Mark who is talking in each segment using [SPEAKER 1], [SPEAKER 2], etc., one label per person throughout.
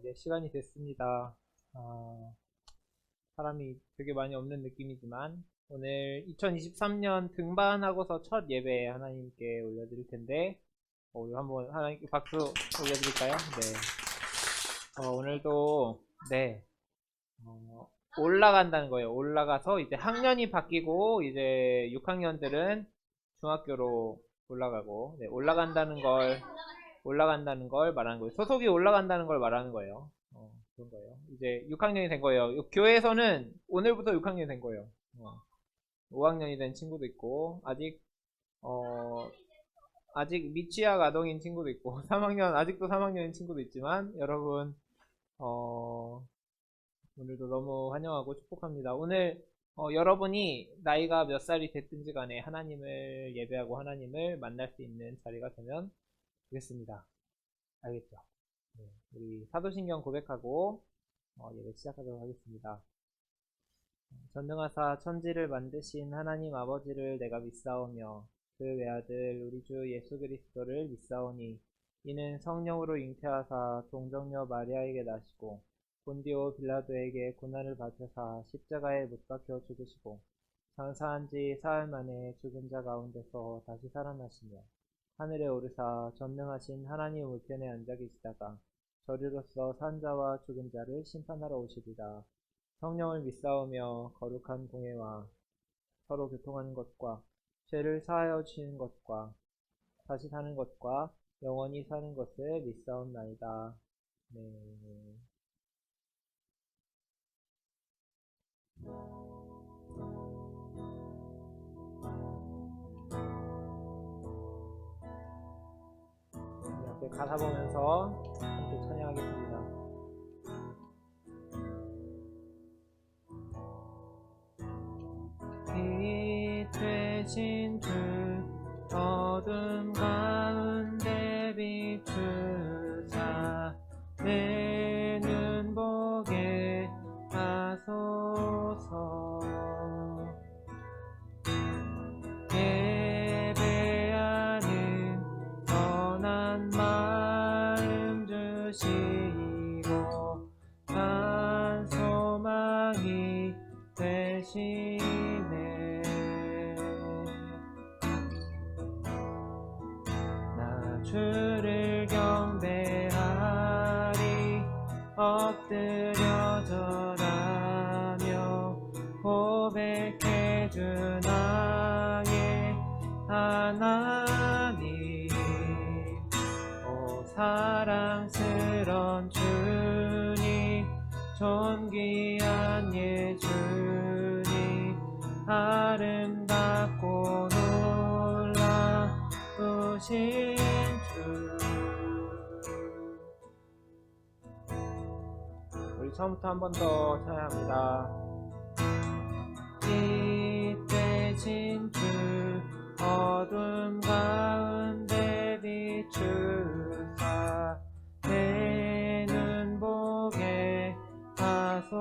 [SPEAKER 1] 이제 시간이 됐습니다. 사람이 되게 많이 없는 느낌이지만 오늘 2023년 등반하고서 첫 예배 하나님께 올려드릴 텐데 우리 한번 하나님께 박수 올려드릴까요? 네. 오늘도 네 올라간다는 거예요. 올라가서 이제 학년이 바뀌고 이제 6학년들은 중학교로 올라가고 네, 올라간다는 걸 말하는 거예요. 소속이 올라간다는 걸 말하는 거예요. 그런 거예요. 이제 6학년이 된 거예요. 교회에서는 오늘부터 6학년이 된 거예요. 5학년이 된 친구도 있고 아직 미취학 아동인 친구도 있고 3학년 아직도 3학년인 친구도 있지만 여러분 오늘도 너무 환영하고 축복합니다. 오늘 여러분이 나이가 몇 살이 됐든지 간에 하나님을 예배하고 하나님을 만날 수 있는 자리가 되면 되겠습니다. 알겠죠? 네, 우리 사도신경 고백하고 예배 시작하도록 하겠습니다. 전능하사 천지를 만드신 하나님 아버지를 내가 믿사오며 그 외아들 우리 주 예수 그리스도를 믿사오니 이는 성령으로 잉태하사 동정녀 마리아에게 나시고 본디오 빌라도에게 고난을 받으사 십자가에 못 박혀 죽으시고 장사한 지 사흘 만에 죽은 자 가운데서 다시 살아나시며 하늘에 오르사 전능하신 하나님 우편에 앉아 계시다가 저리로서 산 자와 죽은 자를 심판하러 오시리라. 성령을 믿사오며 거룩한 공회와 서로 교통하는 것과 죄를 사하여 주시는 것과 다시 사는 것과 영원히 사는 것을 믿사옵나이다. 네. 가사 보면서 함께 찬양하겠습니다. 빛 되신 주 어둠 가운데 비추사 내 눈 보게 하소서. 예배하는 선한 마음 주시고 한 소망이 되시네. 나 주를 경배하리 엎드려 절하며 고백해 주 나의 하나님. 오 사랑스런 주님 존귀한 예수님 아름답고 놀라우신 주. 우리 처음부터 한 번 더 찬양합니다. 빛 되신 주 어둠 가운데 비추사 내 눈 보게 하소서.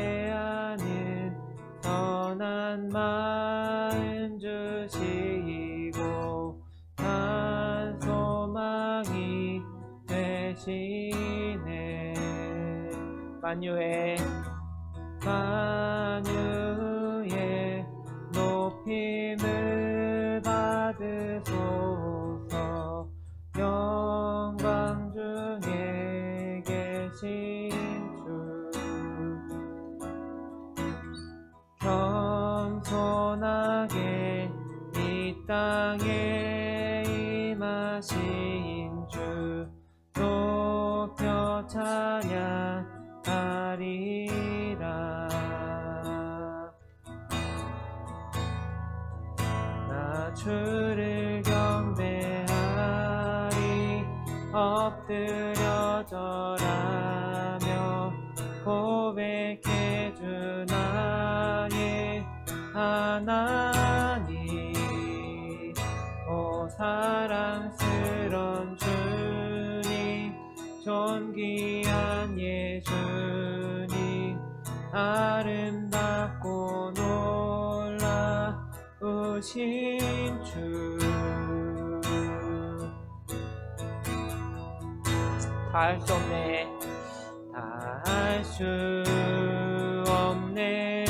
[SPEAKER 1] 예배하는 선한 마음 주시고 한 소망이 되시네. 만유의 높임을 받으소서. 영광 중에 계신 주 겸손하게 이 땅에 임하신 주 높여 찬양하리라. 나 주를 경배하리 엎드려 절하며 고백해 주 나의 하나님. 오 사랑스런 주님 존귀한 예수님 아름답고 놀라우신 주. 다 할 수 없네. 다 할 수 없네.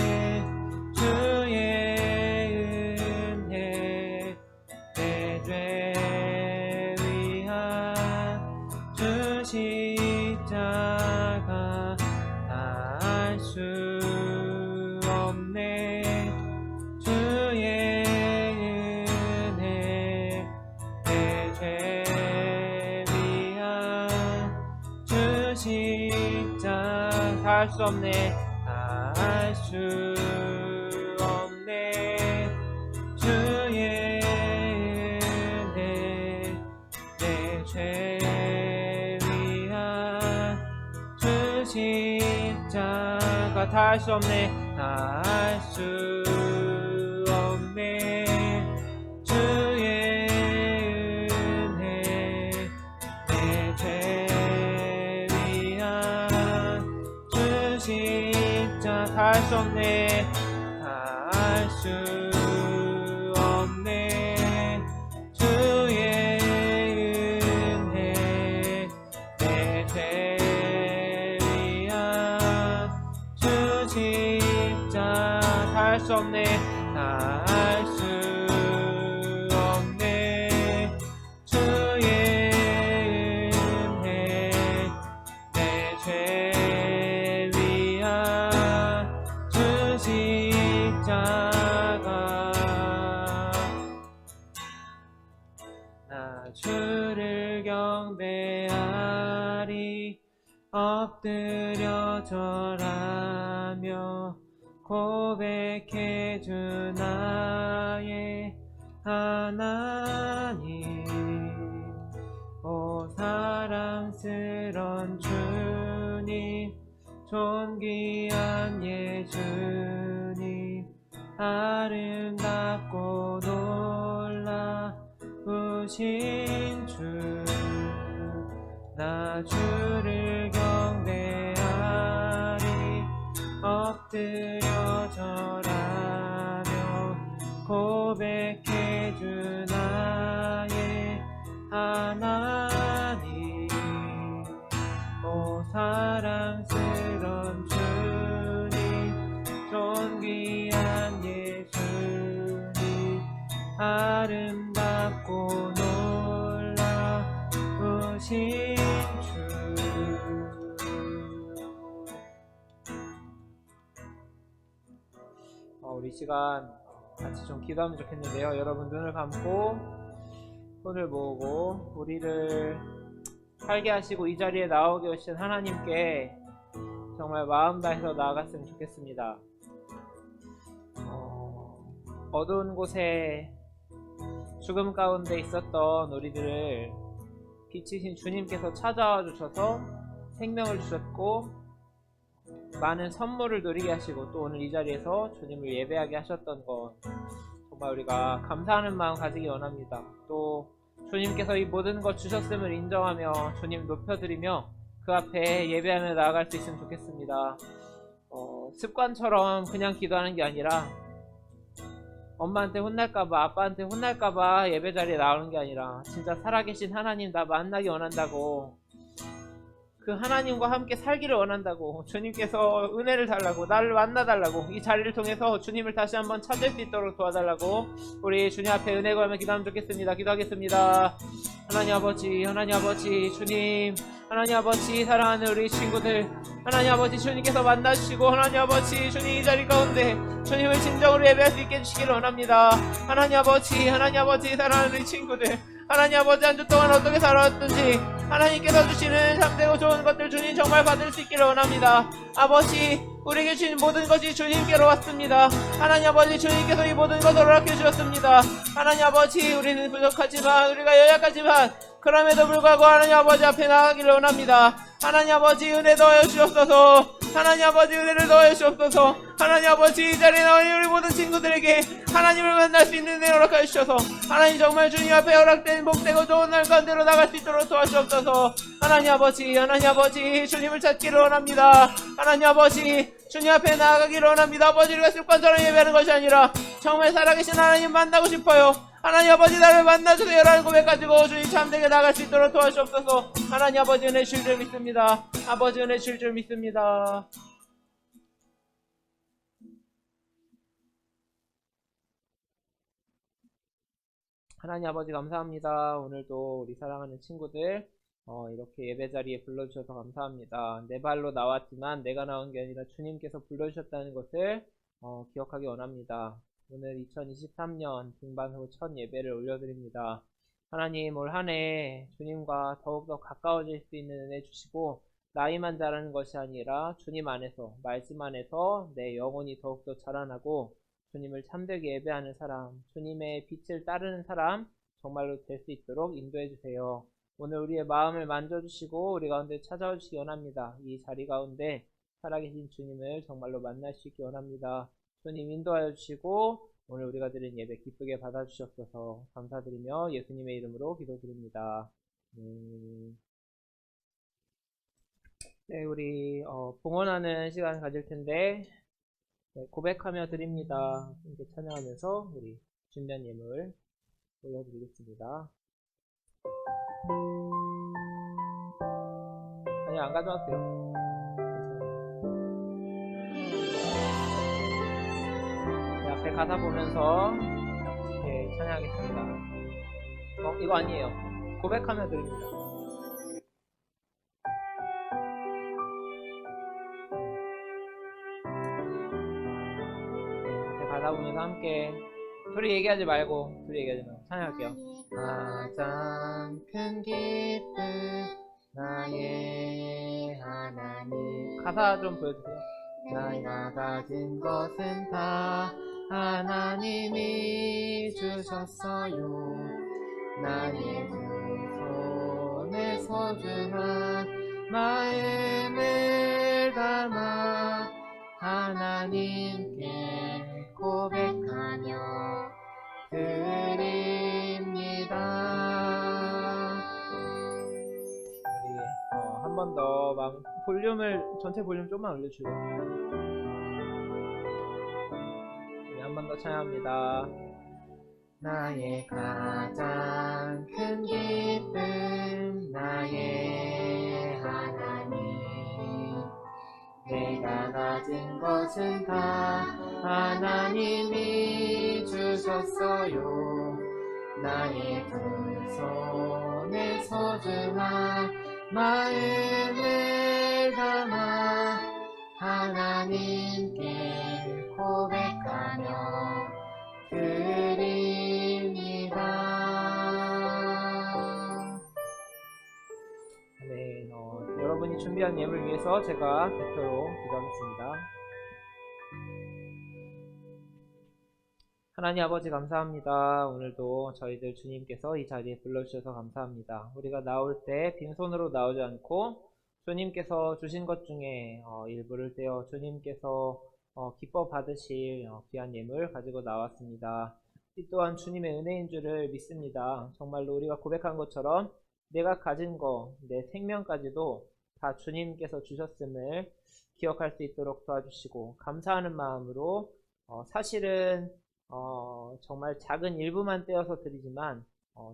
[SPEAKER 1] 주의 은혜 내 죄 위한 주 십자가 다 할 수 없네. 주의 은혜 내 죄 위한 주 십자가 다 할 수 없네. 다 할 수 없네. 주의 은혜 내 죄 위한 주 십자가 다 할 수 없네. 다 할 수 없네. 주의 은혜 내 죄 위한 주 십자가 다 할 수 없네. 다 할 수 없네. 주의 은혜 내 죄 위한 주 십자가 다 할 수 없네. 다 할 수 없네. 주의 은혜 내 죄 위한 주 십자가 나 주를 경배하리 엎드려 절하며 고백해 주 나의 하나님. 오 사랑스런 주님 존귀한 예수님 아름답고 놀라우신 주 나 주를 경배하리 엎드려 절하며 고백해 주 나의 하나님. 오 사랑스런 주님 존귀한 예수님 아름답고 놀라우신 주. 우리 시간 같이 좀 기도하면 좋겠는데요. 여러분 눈을 감고 손을 모으고 우리를 살게 하시고 이 자리에 나오게 하신 하나님께 정말 마음 다해서 나아갔으면 좋겠습니다. 어두운 곳에 죽음 가운데 있었던 우리들을 빛이신 주님께서 찾아와 주셔서 생명을 주셨고 많은 선물을 누리게 하시고 또 오늘 이 자리에서 주님을 예배하게 하셨던 것 정말 우리가 감사하는 마음 가지기 원합니다. 또 주님께서 이 모든 것 주셨음을 인정하며 주님 높여드리며 그 앞에 예배하며 나아갈 수 있으면 좋겠습니다. 습관처럼 그냥 기도하는 게 아니라 엄마한테 혼날까봐 아빠한테 혼날까봐 예배 자리에 나오는 게 아니라 진짜 살아계신 하나님 나 만나기 원한다고 그 하나님과 함께 살기를 원한다고 주님께서 은혜를 달라고 나를 만나달라고 이 자리를 통해서 주님을 다시 한번 찾을 수 있도록 도와달라고 우리 주님 앞에 은혜 구하며 기도하면 좋겠습니다. 기도하겠습니다. 하나님 아버지 주님 하나님 아버지 사랑하는 우리 친구들 하나님 아버지 주님께서 만나주시고 하나님 아버지 주님 이 자리 가운데 주님을 진정으로 예배할 수 있게 해주시기를 원합니다. 하나님 아버지 사랑하는 우리 친구들 하나님 아버지 한 주 동안 어떻게 살아왔든지 하나님께서 주시는 참되고 좋은 것들 주님 정말 받을 수 있기를 원합니다. 아버지 우리에게 주신 모든 것이 주님께로 왔습니다. 하나님 아버지 주님께서 이 모든 것을 허락해 주셨습니다. 하나님 아버지 우리는 부족하지만 우리가 연약하지만 그럼에도 불구하고 하나님 아버지 앞에 나가기를 원합니다. 하나님 아버지 은혜 더하여 주옵소서. 하나님 아버지 은혜를 더하여 주옵소서. 하나님 아버지 이 자리에 나온 우리 모든 친구들에게 하나님을 만날 수 있는 은혜 허락하여 주셔서 하나님 정말 주님 앞에 허락된 복되고 좋은 날 가운데로 나갈 수 있도록 도와주옵소서. 하나님 아버지 주님을 찾기를 원합니다. 하나님 아버지 주님 앞에 나아가기를 원합니다. 아버지 우리가 습관처럼 예배하는 것이 아니라 정말 살아계신 하나님 만나고 싶어요. 하나님 아버지 나를 만나주세요라는 고백 가지고 주님 참되게 나갈 수 있도록 도와주옵소서. 하나님 아버지 은혜 주실 줄 믿습니다. 아버지 은혜 주실 줄 믿습니다. 하나님 아버지 감사합니다. 오늘도 우리 사랑하는 친구들 이렇게 예배 자리에 불러주셔서 감사합니다. 내 발로 나왔지만 내가 나온 게 아니라 주님께서 불러주셨다는 것을 기억하기 원합니다. 오늘 2023년 등반 후 첫 예배를 올려드립니다. 하나님 올 한 해 주님과 더욱더 가까워질 수 있는 은혜 주시고 나이만 자라는 것이 아니라 주님 안에서 말씀 안에서 내 영혼이 더욱더 자라나고 주님을 참되게 예배하는 사람, 주님의 빛을 따르는 사람 정말로 될 수 있도록 인도해 주세요. 오늘 우리의 마음을 만져주시고 우리 가운데 찾아와 주시기 원합니다. 이 자리 가운데 살아계신 주님을 정말로 만날 수 있기 원합니다. 주님 인도하여 주시고 오늘 우리가 드린 예배 기쁘게 받아주셨어서 감사드리며 예수님의 이름으로 기도드립니다. 네, 우리 봉헌하는 시간 가질 텐데 고백하며 드립니다. 이렇게 찬양하면서 우리 준비한 예물 올려드리겠습니다. 아니 안 가져와도 돼요. 네, 앞에 가사 보면서 이렇게 찬양하겠습니다. 이거 아니에요. 고백하며 드립니다. 가사 보면서 함께 둘이 얘기하지 말고 찬양할게요. 가장 큰 기쁨 나의 하나님. 가사 좀 보여주세요. 나가 가진 것은 다 하나님이 주셨어요. 나의 두 손에 소중한 마음을 담아 하나님께 고백하며 드립니다. 우리 한 번 더 볼륨을 전체 볼륨 좀만 올려주세요. 우리 한 번 더 찬양합니다. 나의 가장 큰 기쁨 나의 하나님 내가 가진 것은 다 하나님이 주셨어요. 나의 두 손에 소중한 마음을 담아 하나님께 고백하며 드립니다. 네, 여러분이 준비한 예물 위해서 제가 대표로 기도하겠습니다. 하나님 아버지 감사합니다. 오늘도 저희들 주님께서 이 자리에 불러주셔서 감사합니다. 우리가 나올 때 빈손으로 나오지 않고 주님께서 주신 것 중에 일부를 떼어 주님께서 기뻐 받으실 귀한 예물 가지고 나왔습니다. 이 또한 주님의 은혜인 줄을 믿습니다. 정말로 우리가 고백한 것처럼 내가 가진 거, 내 생명까지도 다 주님께서 주셨음을 기억할 수 있도록 도와주시고 감사하는 마음으로 사실은 정말 작은 일부만 떼어서 드리지만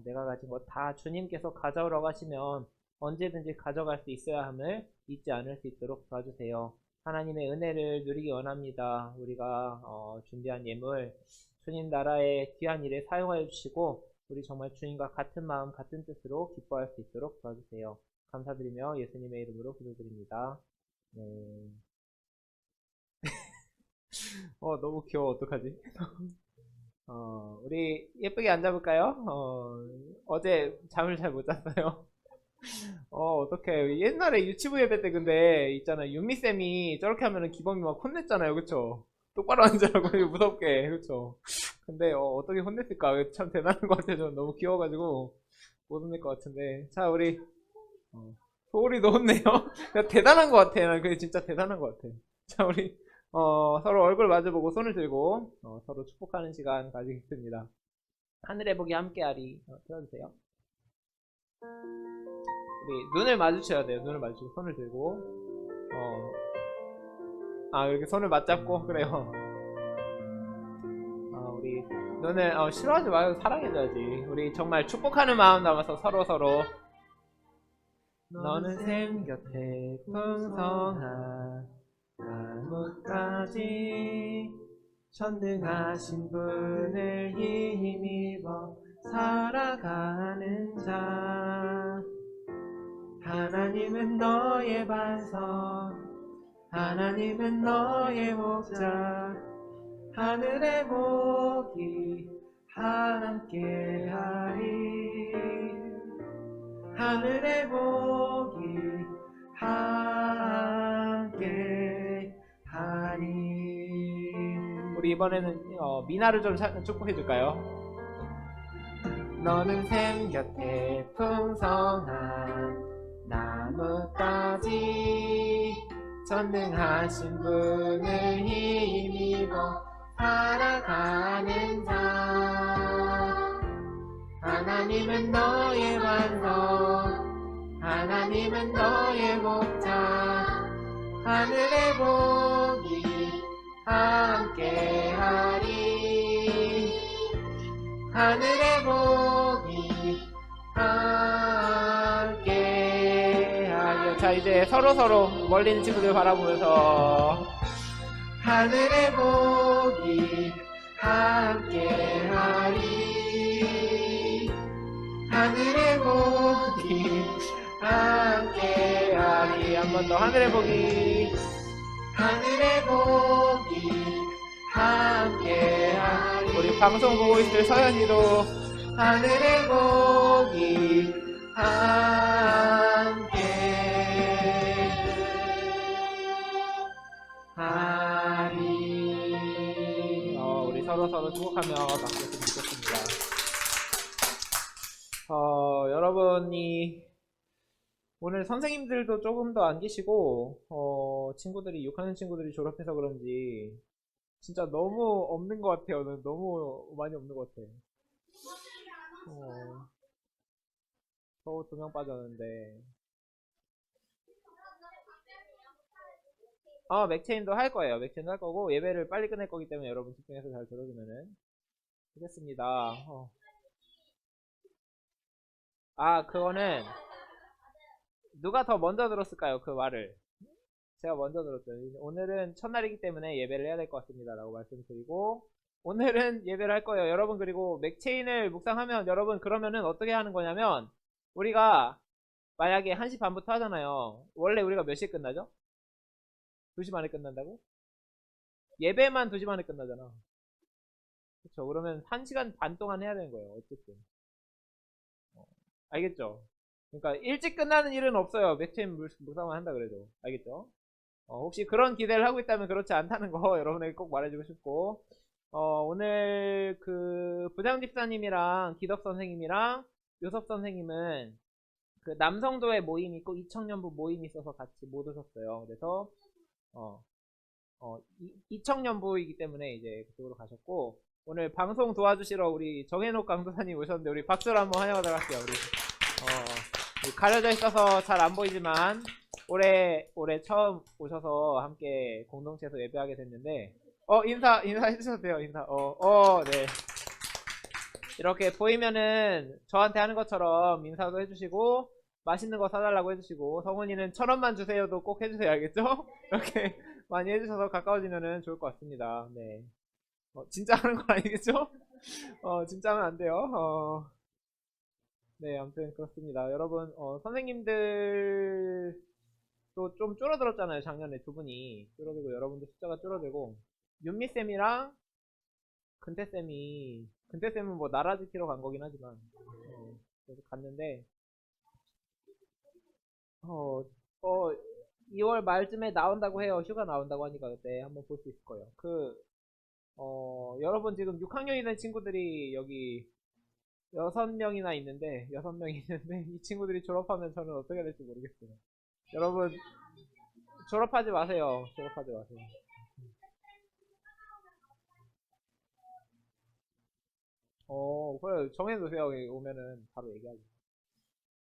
[SPEAKER 1] 내가 가진 거 다 주님께서 가져오라고 하시면 언제든지 가져갈 수 있어야 함을 잊지 않을 수 있도록 도와주세요. 하나님의 은혜를 누리기 원합니다. 우리가 준비한 예물 주님 나라의 귀한 일에 사용하여 주시고 우리 정말 주님과 같은 마음 같은 뜻으로 기뻐할 수 있도록 도와주세요. 감사드리며 예수님의 이름으로 기도드립니다. 네. 너무 귀여워. 어떡하지? 우리 예쁘게 앉아볼까요? 어제 잠을 잘 못 잤어요. 어떡해. 옛날에 유치부 예배 때 근데 있잖아요. 윤미쌤이 저렇게 하면은 기범이 막 혼냈잖아요. 그쵸? 똑바로 앉으라고 무섭게. 그쵸? 근데 어떻게 혼냈을까? 참 대단한 것 같아요. 저는 너무 귀여워가지고 못 혼낼 것 같은데. 자, 우리 소울이도 혼내요. 대단한 것 같아. 난 그게 진짜 대단한 것 같아. 자, 우리 서로 얼굴 마주보고 손을 들고 서로 축복하는 시간 가지겠습니다. 하늘의 복이 함께하리. 들어주세요. 우리 눈을 마주쳐야 돼요. 눈을 마주치고 손을 들고 이렇게 손을 맞잡고 그래요. 우리 눈을 싫어하지 말고 사랑해줘야지. 우리 정말 축복하는 마음 담아서 서로 너는 샘 곁에 풍성한 나뭇가지 전능하신 분을 힘입어 살아가는 자 하나님은 너의 반석 하나님은 너의 목자 하늘의 복이 함께하리 하늘의 복이 함께하리 우리 이번에는 미나를 좀 축복해 줄까요? 너는 샘 곁에 풍성한 나뭇가지 전능하신 분을 힘입어 살아가는 자 하나님은 너의 반석 하나님은 너의 목자 하늘의 복이 함께하리 하늘의 복이 함께하리 자 이제 서로서로 멀리 있는 친구들 바라보면서 하늘의 복이 함께하리 하늘의 복이 함께하리 한 번 더 하늘의 복이 함께하리 우리 방송 보고 있을 서연이도 하늘의 복이 함께하리 우리 서로서로 축복하며 바뀌었으면 좋겠습니다. 여러분이 오늘 선생님들도 조금 더 안 계시고 친구들이 6학년 친구들이 졸업해서 그런지 진짜 너무 없는 것 같아요. 너무 많이 없는 것 같아. 저 2명 빠졌는데 맥체인도 할 거예요. 맥체인도 할 거고 예배를 빨리 끝낼 거기 때문에 여러분 집중해서 잘 들어주면은 되겠습니다. 그거는 누가 더 먼저 들었을까요? 그 말을 제가 먼저 들었죠. 오늘은 첫날이기 때문에 예배를 해야 될 것 같습니다 라고 말씀드리고 오늘은 예배를 할 거예요. 여러분 그리고 맥체인을 묵상하면 여러분 그러면은 어떻게 하는 거냐면 우리가 만약에 1시 반부터 하잖아요. 원래 우리가 몇 시에 끝나죠? 2시 반에 끝난다고? 예배만 2시 반에 끝나잖아. 그쵸? 그러면 1시간 반 동안 해야 되는 거예요. 어쨌든 알겠죠? 그러니까 일찍 끝나는 일은 없어요. 맥체인 묵상만 한다 그래도. 알겠죠? 혹시 그런 기대를 하고 있다면 그렇지 않다는 거 여러분에게 꼭 말해주고 싶고 오늘 그 부장 집사님이랑 기덕 선생님이랑 요섭 선생님은 그 남성도의 모임이 있고 이청년부 모임이 있어서 같이 못 오셨어요. 그래서 이청년부이기 때문에 이제 그쪽으로 가셨고 오늘 방송 도와주시러 우리 정해놓 강도사님 오셨는데 우리 박수로 한번 환영하도록 할게요. 우리 가려져 있어서 잘 안 보이지만 올해 처음 오셔서 함께 공동체에서 예배하게 됐는데 인사해 주셔도 돼요. 네. 이렇게 보이면은 저한테 하는 것처럼 인사도 해주시고 맛있는 거 사달라고 해주시고 성훈이는 1,000원만 주세요도 꼭 해주세요. 알겠죠? 이렇게 많이 해주셔서 가까워지면은 좋을 것 같습니다. 네. 진짜 하는 거 아니겠죠? 진짜 하면 안 돼요. 네, 아무튼 그렇습니다. 여러분, 선생님들도 좀 줄어들었잖아요. 작년에 2분이 줄어들고 여러분도 숫자가 줄어들고 윤미쌤이랑 근태쌤은 뭐 나라 지키러 간 거긴 하지만 그래서 갔는데 2월 말쯤에 나온다고 해요. 휴가 나온다고 하니까 그때 한번 볼 수 있을 거예요. 여러분 지금 6학년이 된 친구들이 여기 6명이나 있는데 이 친구들이 졸업하면 저는 어떻게 해야 될지 모르겠어요. 여러분 졸업하지 마세요. 그래 정해놓으세요. 오면은 바로 얘기하죠.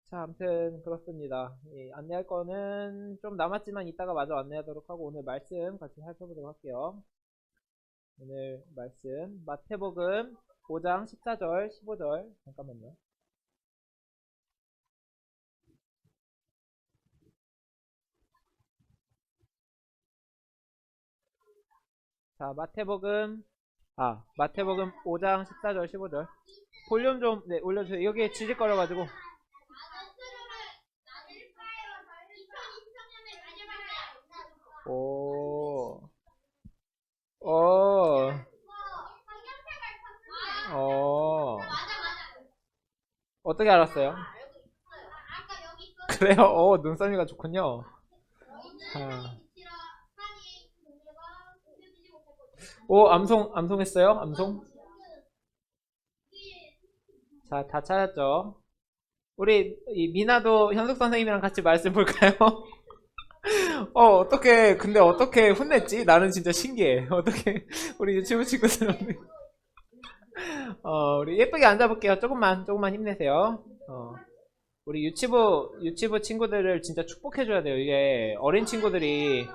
[SPEAKER 1] 자, 아무튼 그렇습니다. 안내할 거는 좀 남았지만 이따가 마저 안내하도록 하고 오늘 말씀 같이 살펴보도록 할게요. 오늘 말씀 마태복음 5장 14절 15절 잠깐만요. 자, 마태복음 5장 14절 15절. 볼륨 좀, 네, 올려주세요. 여기에 지직거려가지고. 오, 오, 어, 어떻게 알았어요? 그래요? 눈썰미가 좋군요. 자, 암송했어요? 암송? 자, 다 찾았죠? 우리, 이 미나도 현숙 선생님이랑 같이 말씀 볼까요? 근데 어떻게 혼냈지? 나는 진짜 신기해. 어떻게, 우리 유치부 친구들은. 우리 예쁘게 앉아볼게요. 조금만 힘내세요. 우리 유치부 친구들을 진짜 축복해줘야 돼요. 이게 어린 친구들이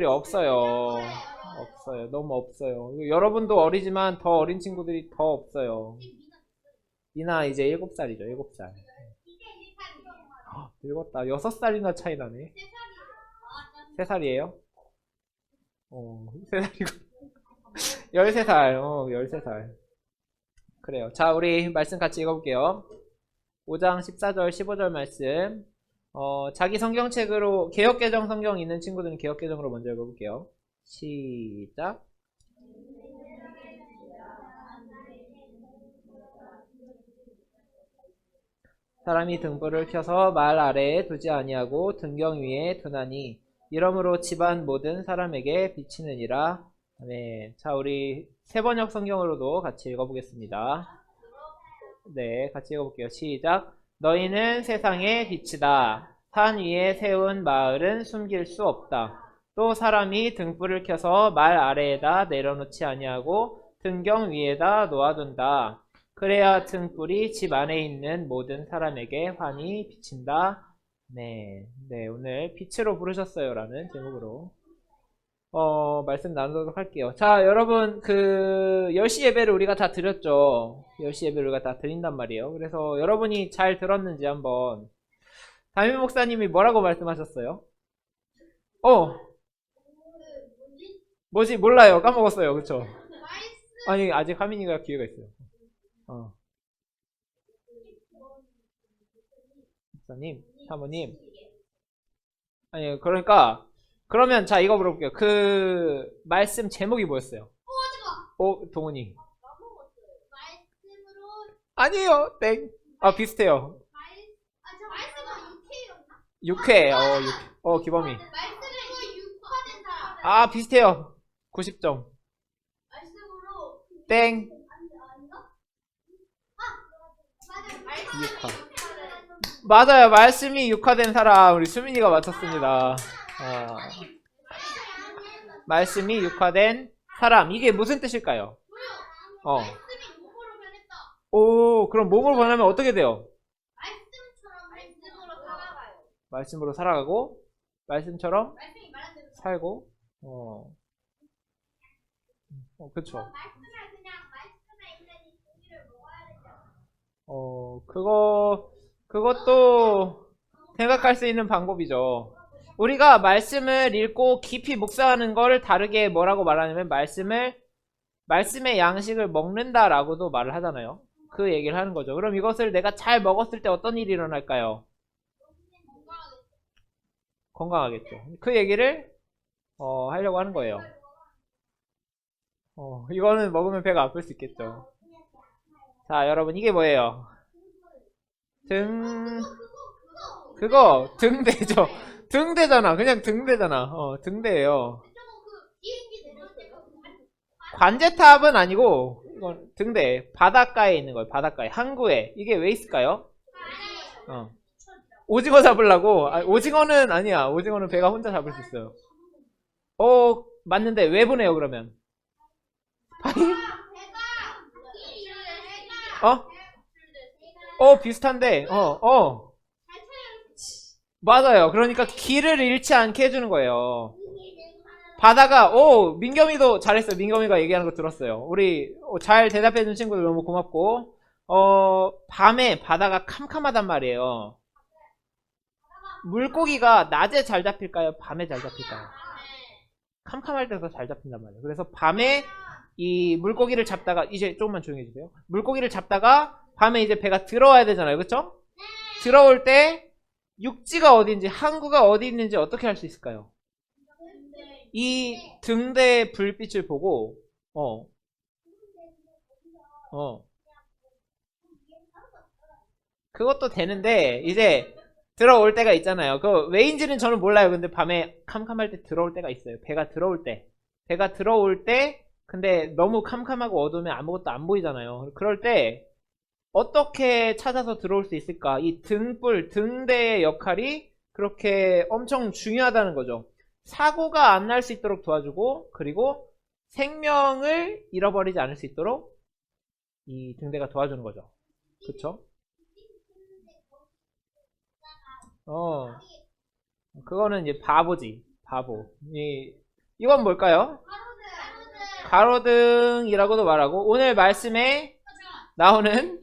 [SPEAKER 1] 없어요. 없어요. 너무 없어요. 여러분도 어리지만 더 어린 친구들이 더 없어요. 미나 이제 7살이죠. 7살. 늙었다. 6살이나 차이 나네. 3살이에요? 3살이고. 13살. 13살. 그래요. 자, 우리 말씀 같이 읽어볼게요. 5장 14절, 15절 말씀. 자기 성경책으로, 개역개정 성경 있는 친구들은 개역개정으로 먼저 읽어볼게요. 시작. 사람이 등불을 켜서 말 아래에 두지 아니하고 등경 위에 두나니 이러므로 집안 모든 사람에게 비치느니라. 네, 자, 우리 세번역 성경으로도 같이 읽어보겠습니다. 네, 같이 읽어볼게요. 시작. 너희는 세상의 빛이다. 산 위에 세운 마을은 숨길 수 없다. 또 사람이 등불을 켜서 말 아래에다 내려놓지 아니하고 등경 위에다 놓아둔다. 그래야 등불이 집 안에 있는 모든 사람에게 환히 비친다. 네, 오늘 빛으로 부르셨어요 라는 제목으로 말씀 나누도록 할게요. 자, 여러분, 10시 예배를 우리가 다 드렸죠. 10시 예배를 우리가 다 드린단 말이에요. 그래서 여러분이 잘 들었는지 한번. 담임 목사님이 뭐라고 말씀하셨어요? 뭐지? 몰라요. 까먹었어요. 그쵸? 아니, 아직 하민이가 기회가 있어요. 목사님, 사모님. 아니, 그러면 자, 이거 물어볼게요. 말씀 제목이 뭐였어요? 동훈이. 아니에요. 땡. 비슷해요. 6회. 6회. 기범이. 비슷해요. 90점. 땡. 6화. 맞아요. 말씀이 육화된 사람. 우리 수민이가 맞췄습니다. 말씀이 육화된 사람. 이게 무슨 뜻일까요? 그럼 몸으로 변하면 어떻게 돼요? 말씀으로 살아가고, 말씀처럼 살고, 그쵸. 그것도 생각할 수 있는 방법이죠. 우리가 말씀을 읽고 깊이 묵상하는 거를 다르게 뭐라고 말하냐면 말씀의 양식을 먹는다라고도 말을 하잖아요. 그 얘기를 하는 거죠. 그럼 이것을 내가 잘 먹었을 때 어떤 일이 일어날까요? 건강하겠죠. 그 얘기를 하려고 하는 거예요. 이거는 먹으면 배가 아플 수 있겠죠. 자, 여러분, 이게 뭐예요? 등대죠. 등대잖아. 그냥 등대잖아. 등대예요. 관제탑은 아니고 이건 등대. 바닷가에 있는 거예요. 바닷가에. 항구에. 이게 왜 있을까요? 오징어 잡으려고. 오징어는 아니야. 오징어는 배가 혼자 잡을 수 있어요. 맞는데 왜 보내요 그러면? 비슷한데. 맞아요. 그러니까 길을 잃지 않게 해주는 거예요. 바다가, 민겸이도 잘했어요. 민겸이가 얘기하는 거 들었어요. 우리, 잘 대답해준 친구들 너무 고맙고, 밤에 바다가 캄캄하단 말이에요. 물고기가 낮에 잘 잡힐까요? 밤에 잘 잡힐까요? 캄캄할 때 더 잘 잡힌단 말이에요. 그래서 밤에 이 물고기를 잡다가, 이제 조금만 조용히 해주세요. 물고기를 잡다가 밤에 이제 배가 들어와야 되잖아요. 그쵸? 들어올 때 육지가 어딘지, 항구가 어디 있는지 어떻게 할 수 있을까요? 이 등대 불빛을 보고 어, 어, 그것도 되는데 이제 들어올 때가 있잖아요. 그 왜인지는 저는 몰라요. 근데 밤에 캄캄할 때 들어올 때가 있어요. 배가 들어올 때 근데 너무 캄캄하고 어두우면 아무것도 안 보이잖아요. 그럴 때 어떻게 찾아서 들어올 수 있을까? 이 등불, 등대의 역할이 그렇게 엄청 중요하다는 거죠. 사고가 안 날 수 있도록 도와주고, 그리고 생명을 잃어버리지 않을 수 있도록 이 등대가 도와주는 거죠. 그쵸? 어, 그거는 이제 바보지. 바보. 이건 뭘까요? 가로등이라고도 말하고, 오늘 말씀에 나오는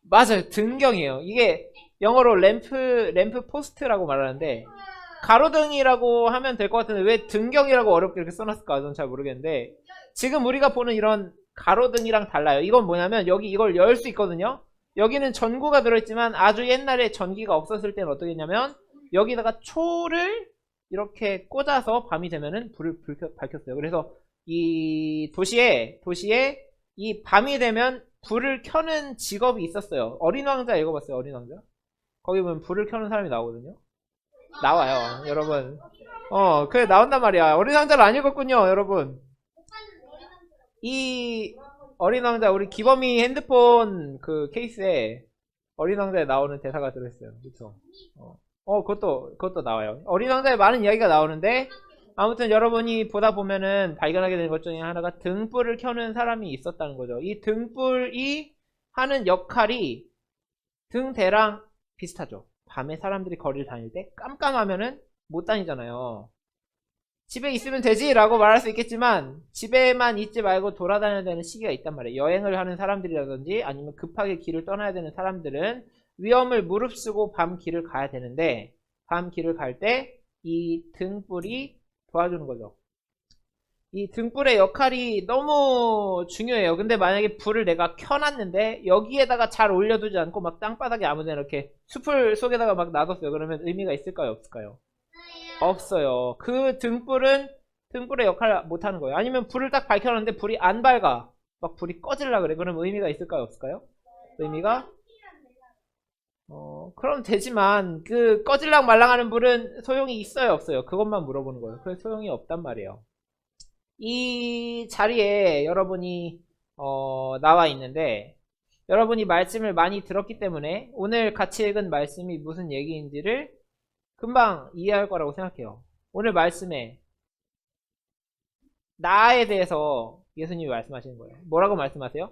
[SPEAKER 1] 맞아요. 등경이에요. 이게 영어로 램프 포스트라고 말하는데 가로등이라고 하면 될 것 같은데 왜 등경이라고 어렵게 이렇게 써놨을까 저는 잘 모르겠는데 지금 우리가 보는 이런 가로등이랑 달라요. 이건 뭐냐면 여기 이걸 열 수 있거든요. 여기는 전구가 들어있지만 아주 옛날에 전기가 없었을 때는 어떻게 했냐면 여기다가 초를 이렇게 꽂아서 밤이 되면은 불을 밝혔어요. 그래서 이 도시에 이 밤이 되면 불을 켜는 직업이 있었어요. 어린 왕자 읽어봤어요? 어린 왕자? 거기 보면 불을 켜는 사람이 나오거든요. 나와요, 여러분. 그래 나온단 말이야. 어린 왕자를 안 읽었군요, 여러분. 이 어린 왕자 우리 기범이 핸드폰 그 케이스에 어린 왕자에 나오는 대사가 들어있어요. 그쵸? 그것도 나와요. 어린 왕자에 많은 이야기가 나오는데 아무튼 여러분이 보다 보면은 발견하게 되는 것 중에 하나가 등불을 켜는 사람이 있었다는 거죠. 이 등불이 하는 역할이 등대랑 비슷하죠. 밤에 사람들이 거리를 다닐 때 깜깜하면은 못 다니잖아요. 집에 있으면 되지 라고 말할 수 있겠지만 집에만 있지 말고 돌아다녀야 되는 시기가 있단 말이에요. 여행을 하는 사람들이라든지 아니면 급하게 길을 떠나야 되는 사람들은 위험을 무릅쓰고 밤 길을 가야 되는데 밤 길을 갈 때 이 등불이 도와주는 거죠. 이 등불의 역할이 너무 중요해요. 근데 만약에 불을 내가 켜놨는데 여기에다가 잘 올려두지 않고 막 땅바닥에 아무데나 이렇게 숲을 속에다가 막 놔뒀어요. 그러면 의미가 있을까요? 없을까요? 없어요. 그 등불의 역할을 못하는 거예요. 아니면 불을 딱 밝혀놨는데 불이 안 밝아. 막 불이 꺼질라 그래. 그럼 의미가 있을까요? 없을까요? 의미가 그럼 되지만 그 꺼질랑 말랑하는 불은 소용이 있어요? 없어요? 그것만 물어보는 거예요. 그래서 소용이 없단 말이에요. 이 자리에 여러분이 나와 있는데 여러분이 말씀을 많이 들었기 때문에 오늘 같이 읽은 말씀이 무슨 얘기인지를 금방 이해할 거라고 생각해요. 오늘 말씀에 나에 대해서 예수님이 말씀하시는 거예요. 뭐라고 말씀하세요?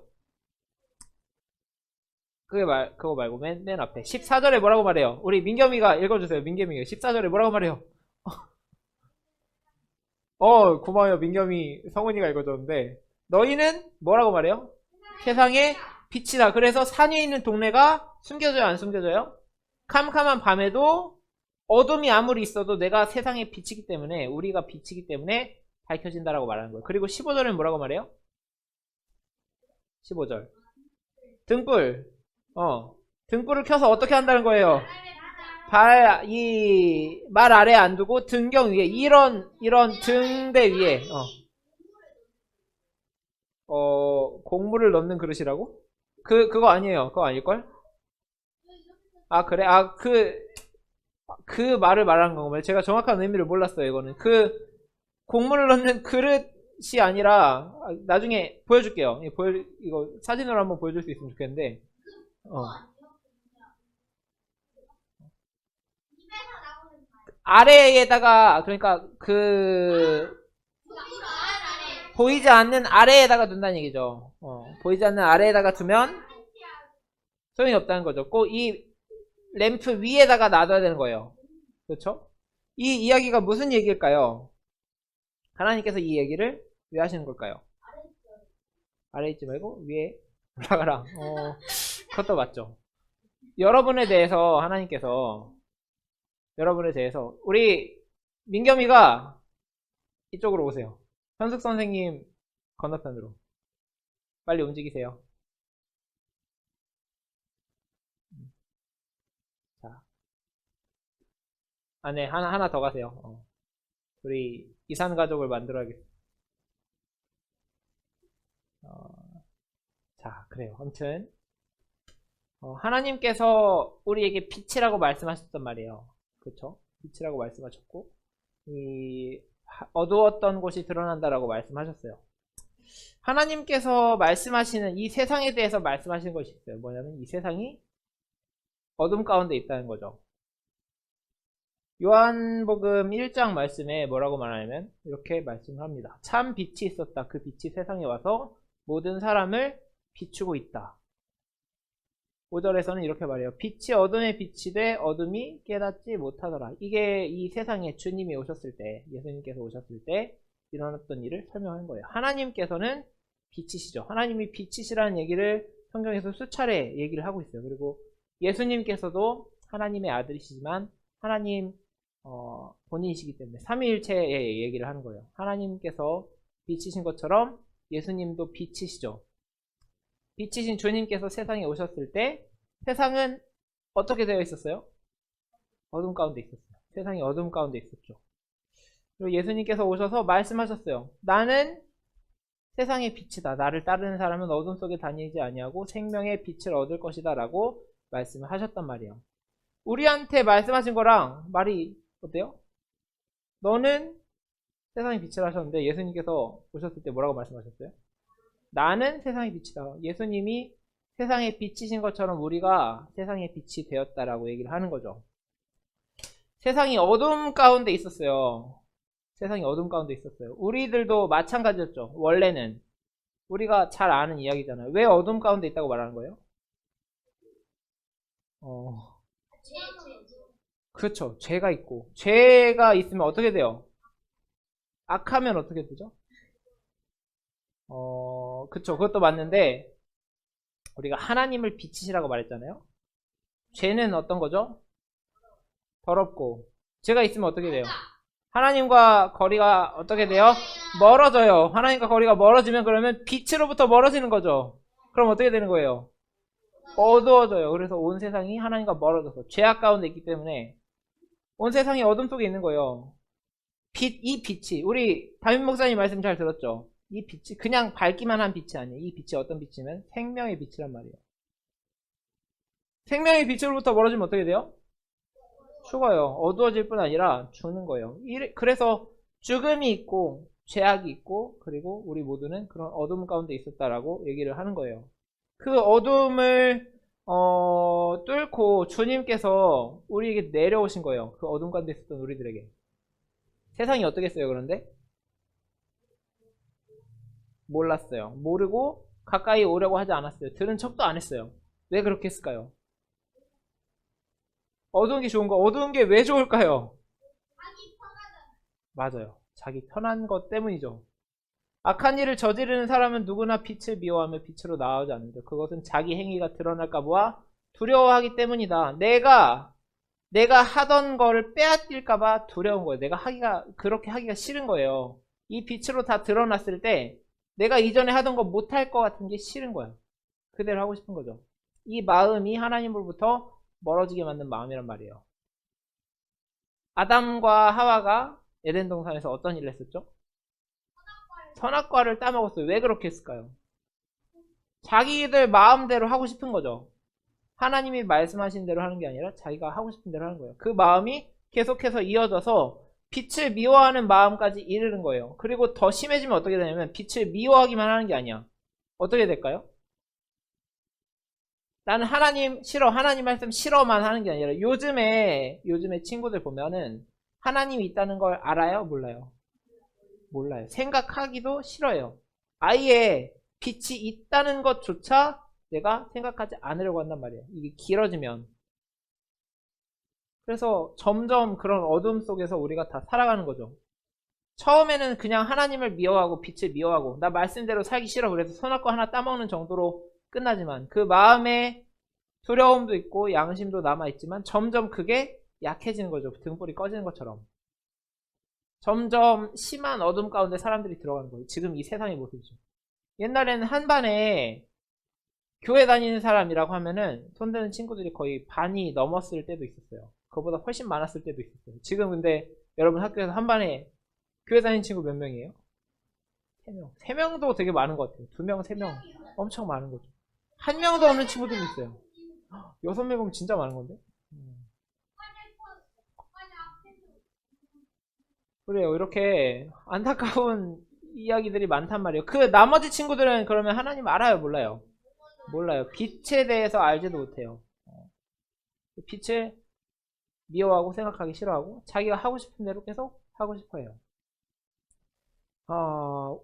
[SPEAKER 1] 그거 말고 맨 앞에 14절에 뭐라고 말해요? 우리 민겸이가 읽어주세요. 민겸이가 14절에 뭐라고 말해요? 고마워요. 민겸이 성훈이가 읽어줬는데 너희는 뭐라고 말해요? 세상의 빛이다. 그래서 산 위에 있는 동네가 숨겨져요? 안 숨겨져요? 캄캄한 밤에도 어둠이 아무리 있어도 내가 세상의 빛이기 때문에 우리가 빛이기 때문에 밝혀진다라고 말하는 거예요. 그리고 15절은 뭐라고 말해요? 15절 등불을 켜서 어떻게 한다는 거예요? 이 말 아래에 안 두고 등경 위에 이런 등대 위에 곡물을 넣는 그릇이라고? 그거 아니에요. 그거 아닐걸? 아 그래? 그 말을 말하는 건가요? 제가 정확한 의미를 몰랐어요. 이거는 곡물을 넣는 그릇이 아니라 나중에 보여줄게요. 이거 사진으로 한번 보여줄 수 있으면 좋겠는데 아래에다가 그러니까 보이지 않는 아래에다가 둔다는 얘기죠. 보이지 않는 아래에다가 두면 소용이 없다는 거죠. 꼭 이 램프 위에다가 놔둬야 되는 거예요. 그렇죠? 이 이야기가 무슨 얘기일까요? 하나님께서 이 얘기를 왜 하시는 걸까요? 아래 있지 말고 위에 올라가라. 그것도 맞죠. 여러분에 대해서 우리 민겸이가 이쪽으로 오세요. 현숙 선생님 건너편으로. 빨리 움직이세요. 자, 네, 하나 더 가세요. 우리 이산 가족을 만들어야겠어. 자, 그래요. 아무튼 하나님께서 우리에게 빛이라고 말씀하셨단 말이에요. 그렇죠? 빛이라고 말씀하셨고 이 어두웠던 곳이 드러난다라고 말씀하셨어요. 하나님께서 말씀하시는 이 세상에 대해서 말씀하신 것이 있어요. 뭐냐면 이 세상이 어둠 가운데 있다는 거죠. 요한복음 1장 말씀에 뭐라고 말하냐면 이렇게 말씀을 합니다. 참 빛이 있었다. 그 빛이 세상에 와서 모든 사람을 비추고 있다. 5절에서는 이렇게 말해요. 빛이 어둠에 비치되 어둠이 깨닫지 못하더라. 이게 이 세상에 주님이 오셨을 때, 예수님께서 오셨을 때 일어났던 일을 설명하는 거예요. 하나님께서는 빛이시죠. 하나님이 빛이시라는 얘기를 성경에서 수차례 얘기를 하고 있어요. 그리고 예수님께서도 하나님의 아들이시지만 하나님 본인이시기 때문에 삼위일체의 얘기를 하는 거예요. 하나님께서 빛이신 것처럼 예수님도 빛이시죠. 빛이신 주님께서 세상에 오셨을 때 세상은 어떻게 되어 있었어요? 어둠 가운데 있었어요. 세상이 어둠 가운데 있었죠. 그리고 예수님께서 오셔서 말씀하셨어요. 나는 세상의 빛이다. 나를 따르는 사람은 어둠 속에 다니지 아니하고 생명의 빛을 얻을 것이다 라고 말씀을 하셨단 말이에요. 우리한테 말씀하신 거랑 말이 어때요? 너는 세상의 빛을 하셨는데 예수님께서 오셨을 때 뭐라고 말씀하셨어요? 나는 세상의 빛이다. 예수님이 세상의 빛이신 것처럼 우리가 세상의 빛이 되었다라고 얘기를 하는 거죠. 세상이 어둠 가운데 있었어요. 세상이 어둠 가운데 있었어요. 우리들도 마찬가지였죠. 원래는 우리가 잘 아는 이야기잖아요. 왜 어둠 가운데 있다고 말하는 거예요? 그렇죠. 죄가 있고 죄가 있으면 어떻게 돼요? 악하면 어떻게 되죠? 그쵸. 그것도 맞는데 우리가 하나님을 빛이시라고 말했잖아요. 죄는 어떤 거죠? 더럽고 죄가 있으면 어떻게 돼요? 하나님과 거리가 어떻게 돼요? 멀어져요. 하나님과 거리가 멀어지면 그러면 빛으로부터 멀어지는 거죠. 그럼 어떻게 되는 거예요? 어두워져요. 그래서 온 세상이 하나님과 멀어져서 죄악 가운데 있기 때문에 온 세상이 어둠 속에 있는 거예요. 이 빛이 우리 담임 목사님 말씀 잘 들었죠? 이 빛이 그냥 밝기만 한 빛이 아니에요. 이 빛이 어떤 빛이면 생명의 빛이란 말이에요. 생명의 빛으로부터 멀어지면 어떻게 돼요? 죽어요. 어두워질 뿐 아니라 죽는 거예요. 그래서 죽음이 있고 죄악이 있고 그리고 우리 모두는 그런 어둠 가운데 있었다라고 얘기를 하는 거예요. 그 어둠을 뚫고 주님께서 우리에게 내려오신 거예요. 그 어둠 가운데 있었던 우리들에게. 세상이 어떻겠어요, 그런데? 몰랐어요. 모르고 가까이 오려고 하지 않았어요. 들은 척도 안 했어요. 왜 그렇게 했을까요? 어두운 게 좋은 거, 어두운 게 왜 좋을까요? 맞아요. 자기 편한 것 때문이죠. 악한 일을 저지르는 사람은 누구나 빛을 미워하며 빛으로 나아오지 않는다. 그것은 자기 행위가 드러날까 봐 두려워하기 때문이다. 내가 하던 거를 빼앗길까 봐 두려운 거예요. 내가 그렇게 하기가 싫은 거예요. 이 빛으로 다 드러났을 때 내가 이전에 하던 거 못할 것 같은 게 싫은 거야. 그대로 하고 싶은 거죠. 이 마음이 하나님으로부터 멀어지게 만든 마음이란 말이에요. 아담과 하와가 에덴 동산에서 어떤 일을 했었죠? 선악과를 따먹었어요. 왜 그렇게 했을까요? 자기들 마음대로 하고 싶은 거죠. 하나님이 말씀하신 대로 하는 게 아니라 자기가 하고 싶은 대로 하는 거예요. 그 마음이 계속해서 이어져서 빛을 미워하는 마음까지 이르는 거예요. 그리고 더 심해지면 어떻게 되냐면 빛을 미워하기만 하는 게 아니야. 어떻게 될까요? 나는 하나님 싫어, 하나님 말씀 싫어만 하는 게 아니라 요즘에 친구들 보면은 하나님이 있다는 걸 알아요? 몰라요? 몰라요. 생각하기도 싫어요. 아예 빛이 있다는 것조차 내가 생각하지 않으려고 한단 말이에요. 이게 길어지면. 그래서 점점 그런 어둠 속에서 우리가 다 살아가는 거죠. 처음에는 그냥 하나님을 미워하고 빛을 미워하고 나 말씀대로 살기 싫어 그래서 선악과 하나 따먹는 정도로 끝나지만 그 마음에 두려움도 있고 양심도 남아있지만 점점 그게 약해지는 거죠. 등불이 꺼지는 것처럼. 점점 심한 어둠 가운데 사람들이 들어가는 거예요. 지금 이 세상의 모습이죠. 옛날에는 한 반에 교회 다니는 사람이라고 하면은 손드는 친구들이 거의 반이 넘었을 때도 있었어요. 그거보다 훨씬 많았을 때도 있었어요. 지금 근데 여러분 학교에서 한 반에 교회 다니는 친구 몇 명이에요? 3명. 3명도 되게 많은 것 같아요. 2명, 3명. 엄청 많은 거죠. 한 명도 없는 친구들이 있어요. 6명이면 진짜 많은 건데? 그래요. 이렇게 안타까운 이야기들이 많단 말이에요. 그 나머지 친구들은 그러면 하나님 알아요? 몰라요? 몰라요. 빛에 대해서 알지도 못해요. 빛을 미워하고 생각하기 싫어하고 자기가 하고 싶은 대로 계속 하고 싶어해요.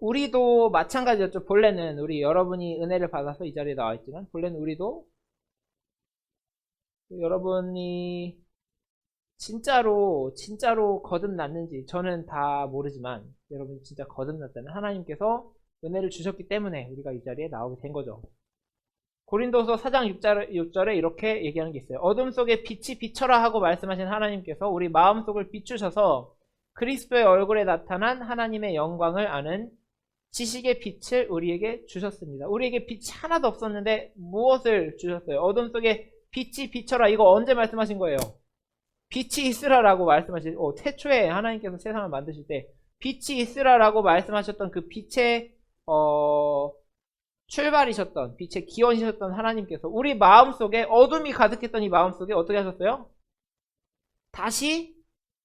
[SPEAKER 1] 우리도 마찬가지였죠. 본래는 우리 여러분이 은혜를 받아서 이 자리에 나와 있지만 본래는 우리도 여러분이 진짜로 거듭났는지 저는 다 모르지만 여러분이 진짜 거듭났다면 하나님께서 은혜를 주셨기 때문에 우리가 이 자리에 나오게 된 거죠. 고린도서 4장 6절에 이렇게 얘기하는 게 있어요. 어둠 속에 빛이 비춰라 하고 말씀하신 하나님께서 우리 마음속을 비추셔서 그리스도의 얼굴에 나타난 하나님의 영광을 아는 지식의 빛을 우리에게 주셨습니다. 우리에게 빛이 하나도 없었는데 무엇을 주셨어요? 어둠 속에 빛이 비춰라. 이거 언제 말씀하신 거예요? 빛이 있으라라고 말씀하신, 태초에 하나님께서 세상을 만드실 때 빛이 있으라라고 말씀하셨던 그 빛의 출발이셨던, 빛의 기원이셨던 하나님께서 우리 마음속에 어둠이 가득했던 이 마음속에 어떻게 하셨어요? 다시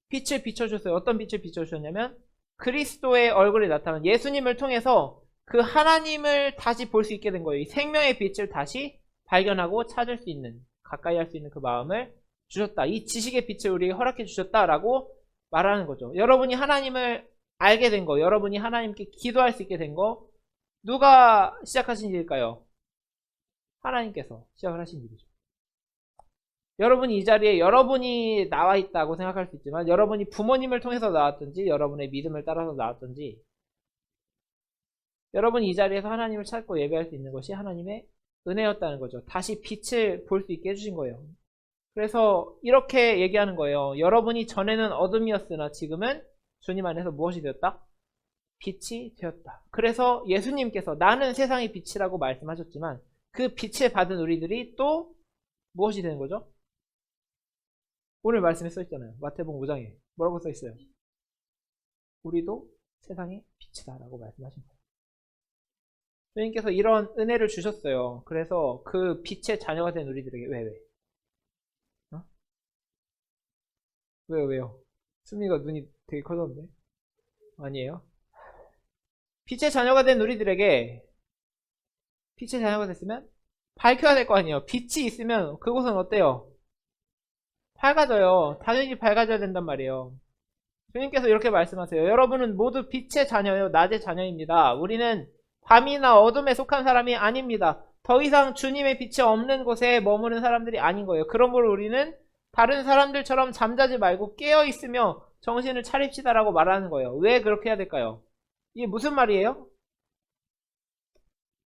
[SPEAKER 1] 빛을 비춰주셨어요. 어떤 빛을 비춰주셨냐면 그리스도의 얼굴에 나타난 예수님을 통해서 그 하나님을 다시 볼 수 있게 된 거예요. 이 생명의 빛을 다시 발견하고 찾을 수 있는, 가까이 할 수 있는 그 마음을 주셨다. 이 지식의 빛을 우리에게 허락해 주셨다라고 말하는 거죠. 여러분이 하나님을 알게 된 거, 여러분이 하나님께 기도할 수 있게 된 거, 누가 시작하신 일일까요? 하나님께서 시작을 하신 일이죠. 여러분이 이 자리에 여러분이 나와 있다고 생각할 수 있지만 여러분이 부모님을 통해서 나왔든지 여러분의 믿음을 따라서 나왔든지 여러분이 이 자리에서 하나님을 찾고 예배할 수 있는 것이 하나님의 은혜였다는 거죠. 다시 빛을 볼 수 있게 해주신 거예요. 그래서 이렇게 얘기하는 거예요. 여러분이 전에는 어둠이었으나 지금은 주님 안에서 무엇이 되었다? 빛이 되었다. 그래서 예수님께서 나는 세상의 빛이라고 말씀하셨지만 그 빛을 받은 우리들이 또 무엇이 되는 거죠? 오늘 말씀에 써있잖아요. 마태복음 5장에 뭐라고 써있어요? 우리도 세상의 빛이다 라고 말씀하신 거예요. 주님께서 이런 은혜를 주셨어요. 그래서 그 빛의 자녀가 된 우리들에게 왜? 왜요? 수미가 눈이 되게 커졌는데? 아니에요? 빛의 자녀가 된 우리들에게 빛의 자녀가 됐으면 밝혀야 될 거 아니에요. 빛이 있으면 그곳은 어때요? 밝아져요. 당연히 밝아져야 된단 말이에요. 주님께서 이렇게 말씀하세요. 여러분은 모두 빛의 자녀요, 낮의 자녀입니다. 우리는 밤이나 어둠에 속한 사람이 아닙니다. 더 이상 주님의 빛이 없는 곳에 머무는 사람들이 아닌 거예요. 그러므로 우리는 다른 사람들처럼 잠자지 말고 깨어있으며 정신을 차립시다라고 말하는 거예요. 왜 그렇게 해야 될까요? 이게 무슨 말이에요?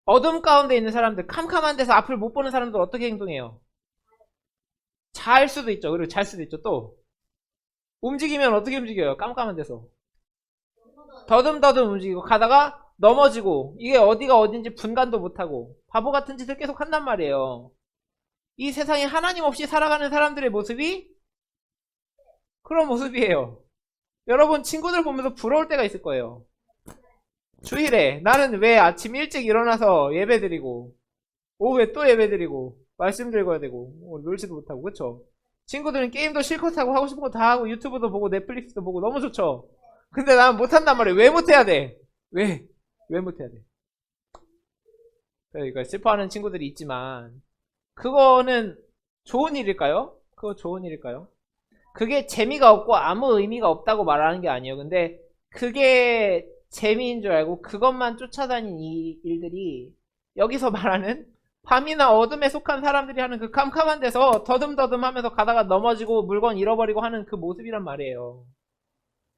[SPEAKER 1] 어둠 가운데 있는 사람들, 캄캄한 데서 앞을 못 보는 사람들 어떻게 행동해요? 잘 수도 있죠. 그리고 잘 수도 있죠. 또 움직이면 어떻게 움직여요? 깜깜한 데서 더듬더듬 움직이고 가다가 넘어지고 이게 어디가 어딘지 분간도 못하고 바보 같은 짓을 계속 한단 말이에요. 이 세상에 하나님 없이 살아가는 사람들의 모습이 그런 모습이에요. 여러분 친구들 보면서 부러울 때가 있을 거예요. 주일에 나는 왜 아침 일찍 일어나서 예배드리고 오후에 또 예배드리고 말씀 읽어야 되고 놀지도 못하고 그쵸? 친구들은 게임도 실컷 하고 하고 싶은 거 다 하고 유튜브도 보고 넷플릭스도 보고 너무 좋죠? 근데 나는 못한단 말이에요. 왜 못해야 돼? 왜 못해야 돼? 그러니까 슬퍼하는 친구들이 있지만 그거는 좋은 일일까요? 그거 좋은 일일까요? 그게 재미가 없고 아무 의미가 없다고 말하는 게 아니에요. 근데 그게 재미인 줄 알고 그것만 쫓아다닌 이 일들이 여기서 말하는 밤이나 어둠에 속한 사람들이 하는 그 캄캄한 데서 더듬더듬 하면서 가다가 넘어지고 물건 잃어버리고 하는 그 모습이란 말이에요.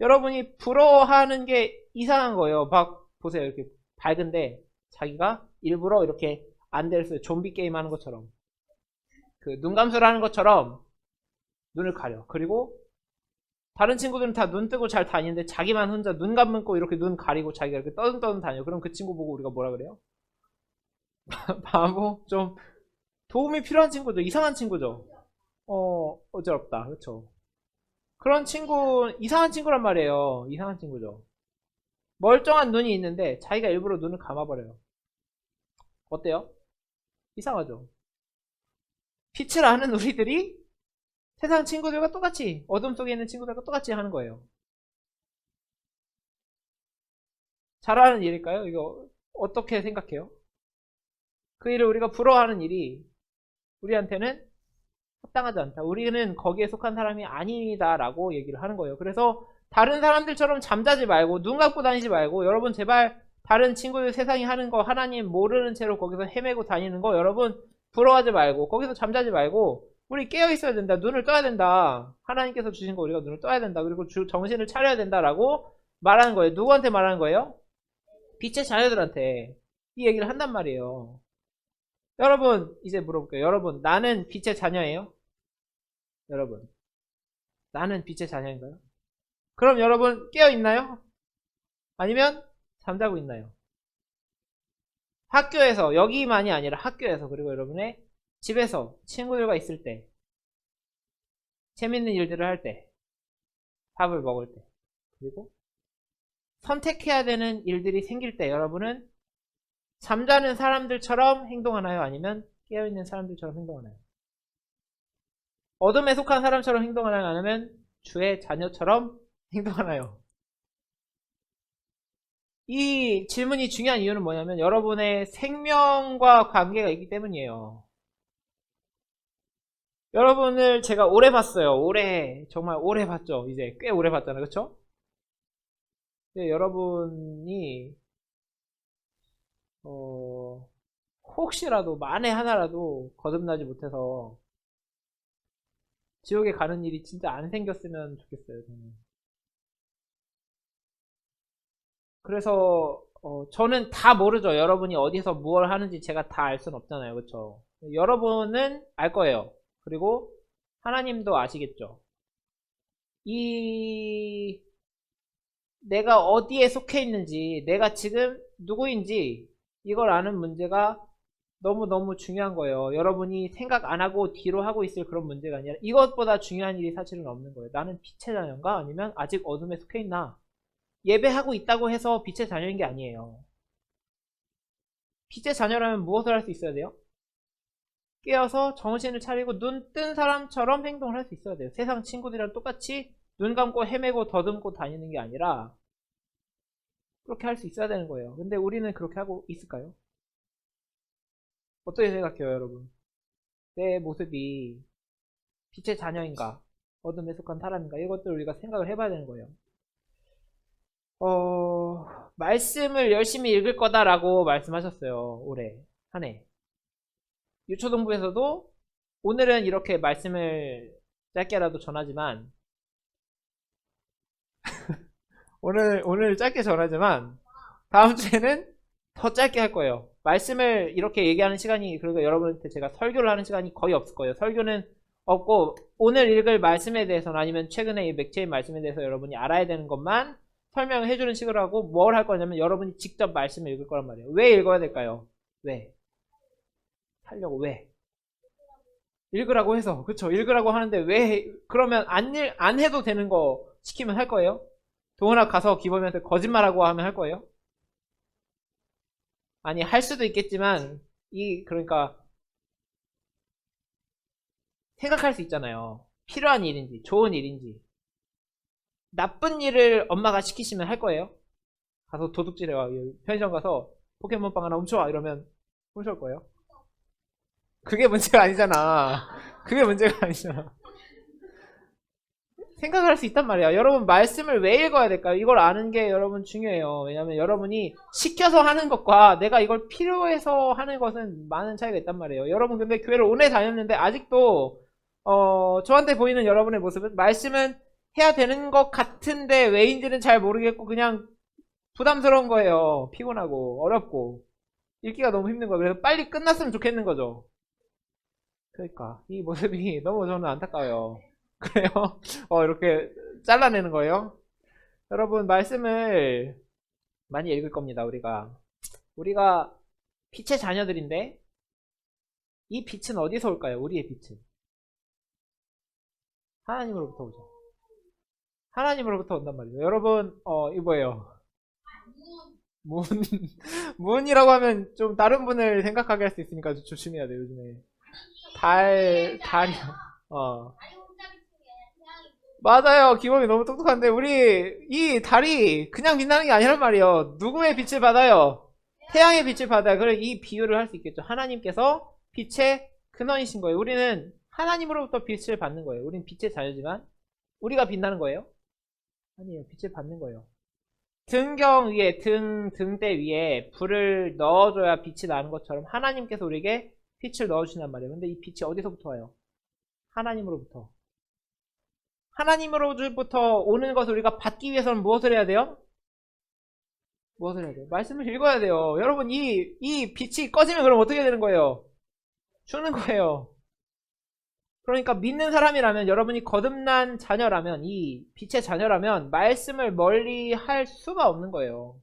[SPEAKER 1] 여러분이 부러워하는 게 이상한 거예요. 막 보세요. 이렇게 밝은데 자기가 일부러 이렇게 안대를 좀비 게임 하는 것처럼 그 눈 감수를 하는 것처럼 눈을 가려. 그리고 다른 친구들은 다 눈 뜨고 잘 다니는데 자기만 혼자 눈 감고 이렇게 눈 가리고 자기가 이렇게 떠듬떠듬 다녀. 그럼 그 친구 보고 우리가 뭐라 그래요? 바보? 좀 도움이 필요한 친구죠. 이상한 친구죠. 어지럽다. 그렇죠. 그런 친구, 이상한 친구란 말이에요. 이상한 친구죠. 멀쩡한 눈이 있는데 자기가 일부러 눈을 감아버려요. 어때요? 이상하죠? 빛을 아는 우리들이 세상 친구들과 똑같이, 어둠 속에 있는 친구들과 똑같이 하는 거예요. 잘하는 일일까요? 이거 어떻게 생각해요? 그 일을 우리가 부러워하는 일이 우리한테는 합당하지 않다. 우리는 거기에 속한 사람이 아니다라고 얘기를 하는 거예요. 그래서 다른 사람들처럼 잠자지 말고 눈 감고 다니지 말고 여러분 제발 다른 친구들 세상이 하는 거 하나님 모르는 채로 거기서 헤매고 다니는 거 여러분 부러워하지 말고 거기서 잠자지 말고 우리 깨어 있어야 된다. 눈을 떠야 된다. 하나님께서 주신 거 우리가 눈을 떠야 된다. 그리고 정신을 차려야 된다라고 말하는 거예요. 누구한테 말하는 거예요? 빛의 자녀들한테 이 얘기를 한단 말이에요. 여러분 이제 물어볼게요. 여러분 나는 빛의 자녀예요? 여러분 나는 빛의 자녀인가요? 그럼 여러분 깨어 있나요? 아니면 잠자고 있나요? 학교에서 여기만이 아니라 학교에서 그리고 여러분의 집에서 친구들과 있을 때 재밌는 일들을 할 때 밥을 먹을 때 그리고 선택해야 되는 일들이 생길 때 여러분은 잠자는 사람들처럼 행동하나요? 아니면 깨어있는 사람들처럼 행동하나요? 어둠에 속한 사람처럼 행동하나요? 아니면 주의 자녀처럼 행동하나요? 이 질문이 중요한 이유는 뭐냐면 여러분의 생명과 관계가 있기 때문이에요. 여러분을 제가 오래 봤어요. 정말 오래 봤죠. 이제 꽤 오래 봤잖아요. 그쵸? 근데 여러분이 혹시라도 만에 하나라도 거듭나지 못해서 지옥에 가는 일이 진짜 안 생겼으면 좋겠어요. 저는. 그래서 저는 다 모르죠. 여러분이 어디서 무엇을 하는지 제가 다 알 수는 없잖아요. 그렇죠? 여러분은 알 거예요. 그리고 하나님도 아시겠죠. 내가 어디에 속해 있는지, 내가 지금 누구인지 이걸 아는 문제가 너무너무 중요한 거예요. 여러분이 생각 안 하고 뒤로 하고 있을 그런 문제가 아니라 이것보다 중요한 일이 사실은 없는 거예요. 나는 빛의 자녀인가? 아니면 아직 어둠에 속해 있나? 예배하고 있다고 해서 빛의 자녀인 게 아니에요. 빛의 자녀라면 무엇을 할 수 있어야 돼요? 깨어서 정신을 차리고 눈 뜬 사람처럼 행동을 할 수 있어야 돼요. 세상 친구들이랑 똑같이 눈 감고 헤매고 더듬고 다니는 게 아니라 그렇게 할 수 있어야 되는 거예요. 근데 우리는 그렇게 하고 있을까요? 어떻게 생각해요, 여러분? 내 모습이 빛의 자녀인가? 어둠에 속한 사람인가? 이것들을 우리가 생각을 해봐야 되는 거예요. 말씀을 열심히 읽을 거다라고 말씀하셨어요. 올해 한 해. 유초동부에서도 오늘은 이렇게 말씀을 짧게라도 전하지만 오늘 짧게 전하지만 다음 주에는 더 짧게 할 거예요. 말씀을 이렇게 얘기하는 시간이 그리고 여러분한테 제가 설교를 하는 시간이 거의 없을 거예요. 설교는 없고 오늘 읽을 말씀에 대해서는 아니면 최근에 이 맥체인 말씀에 대해서 여러분이 알아야 되는 것만 설명을 해주는 식으로 하고 뭘 할 거냐면 여러분이 직접 말씀을 읽을 거란 말이에요. 왜 읽어야 될까요? 왜? 하려고 왜? 읽으라고 해서 그쵸? 읽으라고 하는데 왜 그러면 안 해도 되는 거 시키면 할 거예요? 동원아 가서 기범이한테 거짓말하고 하면 할 거예요? 아니 할 수도 있겠지만 그러니까 생각할 수 있잖아요. 필요한 일인지 좋은 일인지 나쁜 일을 엄마가 시키시면 할 거예요? 가서 도둑질해와 편의점 가서 포켓몬빵 하나 훔쳐와 이러면 훔쳐올 거예요? 그게 문제가 아니잖아. 그게 문제가 아니잖아. 생각할 수 있단 말이야. 여러분 말씀을 왜 읽어야 될까요? 이걸 아는 게 여러분 중요해요. 왜냐면 여러분이 시켜서 하는 것과 내가 이걸 필요해서 하는 것은 많은 차이가 있단 말이에요. 여러분 근데 교회를 오래 다녔는데 아직도 저한테 보이는 여러분의 모습은 말씀은 해야 되는 것 같은데 왜인지는 잘 모르겠고 그냥 부담스러운 거예요. 피곤하고 어렵고 읽기가 너무 힘든 거예요. 그래서 빨리 끝났으면 좋겠는 거죠. 그러니까 이 모습이 너무 저는 안타까워요. 그래요? 이렇게 잘라내는 거예요? 여러분, 말씀을 많이 읽을 겁니다, 우리가 빛의 자녀들인데, 이 빛은 어디서 올까요? 우리의 빛은. 하나님으로부터 오죠. 하나님으로부터 온단 말이죠. 여러분, 이거 뭐예요? 문, 문이라고 하면 좀 다른 분을 생각하게 할 수 있으니까 조심해야 돼요, 요즘에. 달이, 어. 맞아요. 기범이 너무 똑똑한데, 이 달이 그냥 빛나는 게 아니란 말이에요. 누구의 빛을 받아요? 태양의 빛을 받아요. 그래, 이 비유를 할 수 있겠죠. 하나님께서 빛의 근원이신 거예요. 우리는 하나님으로부터 빛을 받는 거예요. 우리는 빛의 자녀지만, 우리가 빛나는 거예요? 아니에요. 빛을 받는 거예요. 등경 위에, 등대 위에 불을 넣어줘야 빛이 나는 것처럼 하나님께서 우리에게 빛을 넣어주신단 말이에요. 근데 이 빛이 어디서부터 와요? 하나님으로부터. 하나님으로부터 오는 것을 우리가 받기 위해서는 무엇을 해야 돼요? 무엇을 해야 돼요? 말씀을 읽어야 돼요. 여러분, 이 빛이 꺼지면 그럼 어떻게 되는 거예요? 죽는 거예요. 그러니까 믿는 사람이라면, 여러분이 거듭난 자녀라면, 이 빛의 자녀라면 말씀을 멀리 할 수가 없는 거예요.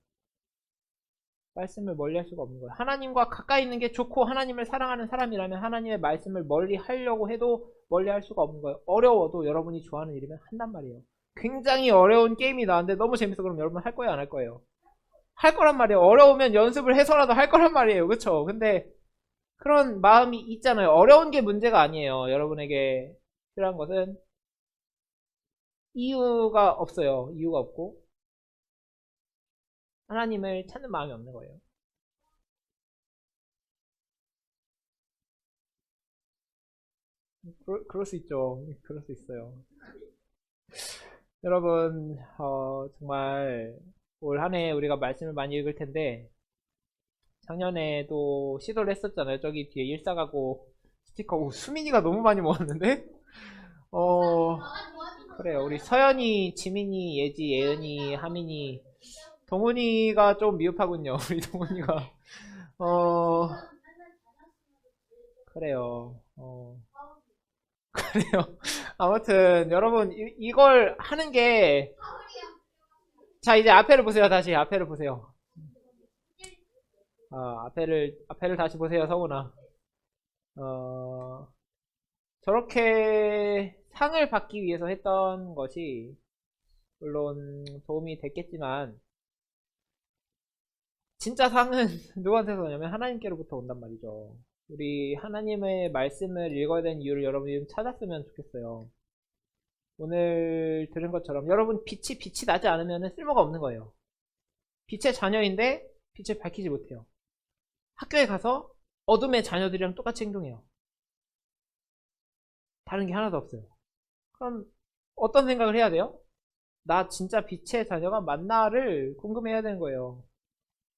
[SPEAKER 1] 말씀을 멀리 할 수가 없는 거예요. 하나님과 가까이 있는 게 좋고 하나님을 사랑하는 사람이라면 하나님의 말씀을 멀리 하려고 해도 멀리 할 수가 없는 거예요. 어려워도 여러분이 좋아하는 일이면 한단 말이에요. 굉장히 어려운 게임이 나왔는데 너무 재밌어. 그럼 여러분 할 거예요, 안 할 거예요? 할 거란 말이에요. 어려우면 연습을 해서라도 할 거란 말이에요. 그쵸? 근데 그런 마음이 있잖아요. 어려운 게 문제가 아니에요. 여러분에게 필요한 것은 이유가 없어요. 이유가 없고 하나님을 찾는 마음이 없는 거예요. 그럴 수 있죠. 그럴 수 있어요. 여러분, 정말 올 한 해 우리가 말씀을 많이 읽을 텐데 작년에도 시도를 했었잖아요. 저기 뒤에 일사가고 스티커. 수민이가 너무 많이 모았는데? 어, 그래요. 우리 서연이, 지민이, 예지, 예은이, 하민이, 동훈이가 좀 미흡하군요. 우리 동훈이가. 어, 그래요. 그래요. 아무튼 여러분 이걸 하는 게, 자, 이제 앞에를 보세요. 다시 앞에를 보세요. 앞에를 다시 보세요, 성훈아. 어, 저렇게 상을 받기 위해서 했던 것이 물론 도움이 됐겠지만 진짜 상은 누구한테서 오냐면 하나님께로부터 온단 말이죠. 우리 하나님의 말씀을 읽어야 되는 이유를 여러분이 좀 찾았으면 좋겠어요. 오늘 들은 것처럼 여러분 빛이 나지 않으면 쓸모가 없는 거예요. 빛의 자녀인데 빛을 밝히지 못해요. 학교에 가서 어둠의 자녀들이랑 똑같이 행동해요. 다른 게 하나도 없어요. 그럼 어떤 생각을 해야 돼요? 나 진짜 빛의 자녀가 맞나를 궁금해야 되는 거예요.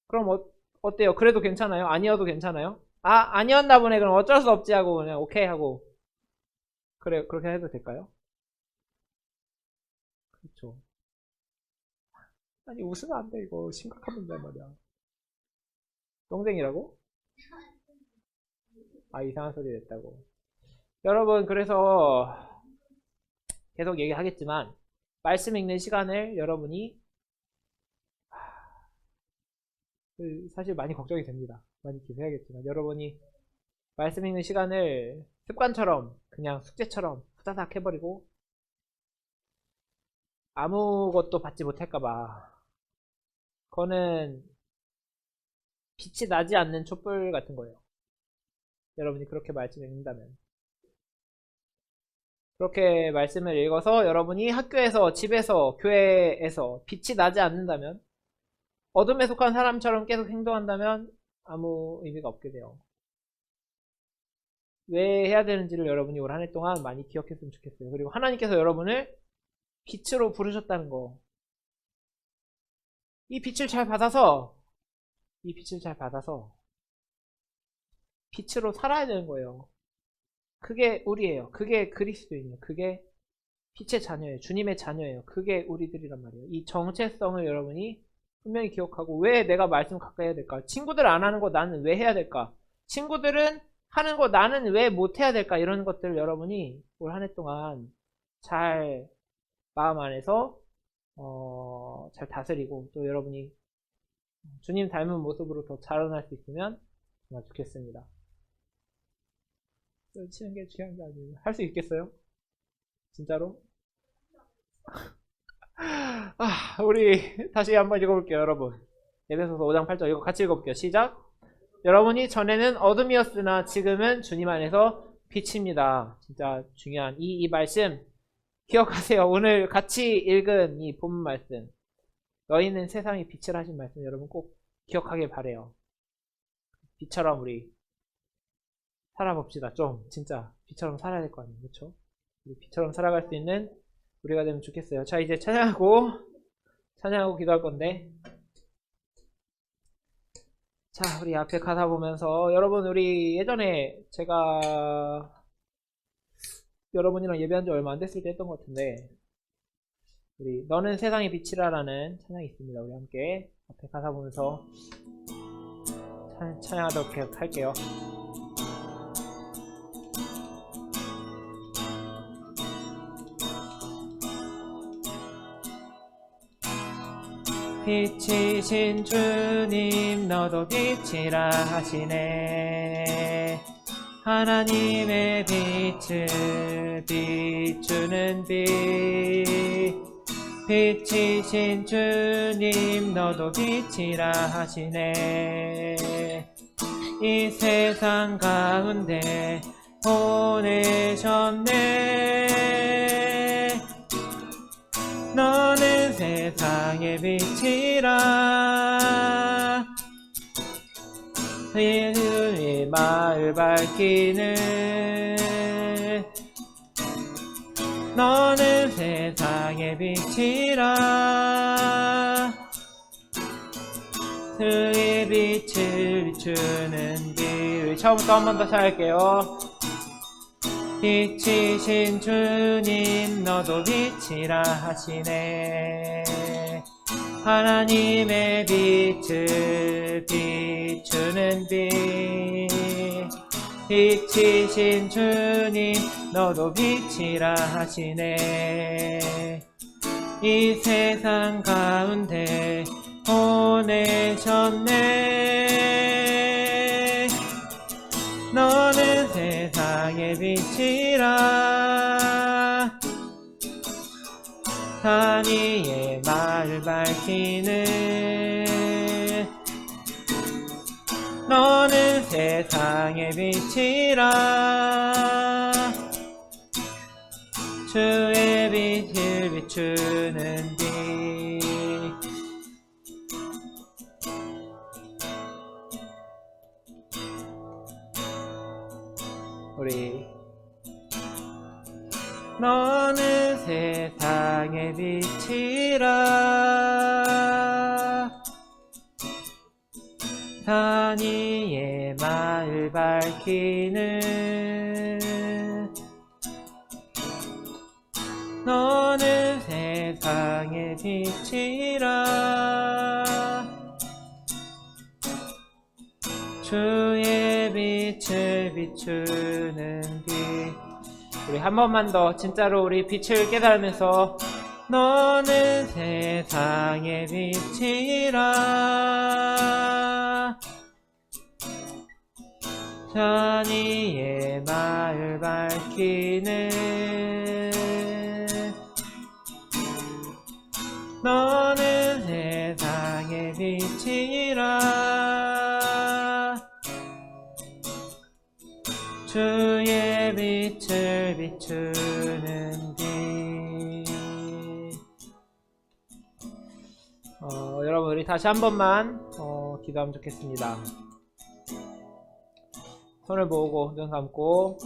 [SPEAKER 1] 그럼 어때요? 그래도 괜찮아요? 아니어도 괜찮아요? 아니었나 보네. 그럼 어쩔 수 없지 하고 그냥 오케이 하고, 그래, 그렇게 해도 될까요? 그렇죠. 아니, 웃으면 안 돼. 이거 심각한 문제란 말이야. 똥쟁이라고? 이상한 소리 냈다고. 여러분, 그래서 계속 얘기하겠지만 말씀 읽는 시간을 여러분이, 사실 많이 걱정이 됩니다. 많이 기도해야겠지만 여러분이 말씀 읽는 시간을 습관처럼 그냥 숙제처럼 후다닥 해버리고 아무것도 받지 못할까봐, 그거는 빛이 나지 않는 촛불 같은 거예요. 여러분이 그렇게 말씀 읽는다면, 그렇게 말씀을 읽어서 여러분이 학교에서, 집에서, 교회에서 빛이 나지 않는다면, 어둠에 속한 사람처럼 계속 행동한다면 아무 의미가 없게 돼요. 왜 해야 되는지를 여러분이 올 한 해 동안 많이 기억했으면 좋겠어요. 그리고 하나님께서 여러분을 빛으로 부르셨다는 거, 이 빛을 잘 받아서 빛으로 살아야 되는 거예요. 그게 우리예요. 그게 그리스도인이에요. 그게 빛의 자녀예요. 주님의 자녀예요. 그게 우리들이란 말이에요. 이 정체성을 여러분이 분명히 기억하고, 왜 내가 말씀 가까이 해야 될까? 친구들 안 하는 거 나는 왜 해야 될까? 친구들은 하는 거 나는 왜 못 해야 될까? 이런 것들을 여러분이 올 한 해 동안 잘 마음 안에서 잘 다스리고 또 여러분이 주님 닮은 모습으로 더 자라날 수 있으면 정말 좋겠습니다. 치는 게 중요한 게 아니에요. 할 수 있겠어요? 진짜로? 우리 다시 한번 읽어볼게요, 여러분. 에베소서 5장 8절 이거 같이 읽어볼게요. 시작. 여러분이 전에는 어둠이었으나 지금은 주님 안에서 빛입니다. 진짜 중요한 이 말씀 기억하세요. 오늘 같이 읽은 이 본문 말씀. 너희는 세상의 빛을 하신 말씀 여러분 꼭 기억하길 바래요. 빛처럼 우리 살아봅시다. 좀 진짜 빛처럼 살아야 될 거 아니에요. 그렇죠? 우리 빛처럼 살아갈 수 있는 우리가 되면 좋겠어요. 자, 이제 찬양하고 기도할 건데, 자, 우리 앞에 가사 보면서 여러분 우리 예전에 제가 여러분이랑 예배한 지 얼마 안 됐을 때 했던 것 같은데, 우리 너는 세상의 빛이라라는 찬양이 있습니다. 우리 함께 앞에 가사 보면서 찬양하도록 할게요. 빛이신 주님 너도 빛이라 하시네. 하나님의 빛을 비추는 빛. 빛이신 주님 너도 빛이라 하시네. 이 세상 가운데 보내셨네. 너는 세상의 빛이라. 우리 마을 밝히는 너는 세상의 빛이라. 주의 빛을 비추는 빛. 처음부터 한 번 더 잘할게요. 빛이신 주님 너도 빛이라 하시네. 하나님의 빛을 비추는 빛. 빛이신 주님 너도 빛이라 하시네. 이 세상 가운데 보내셨네. 너는 세상의 빛이라. 산위의 말을 밝히는 너는 세상의 빛이라. 주의 빛을 비추는 빛. 우리 너는 세상의 빛이라. 산 위의 마을 밝히는 너는 세상의 빛이라. 주의 빛을 비추는 빛. 우리 한 번만 더 진짜로 우리 빛을 깨달으면서 너는 세상의 빛이라. 산 위의 마을 밝히는 너는 세상의 빛이라. 주의 빛을 비추는 빛. 여러분 우리 다시 한 번만 기도하면 좋겠습니다. 손을 모으고 눈 감고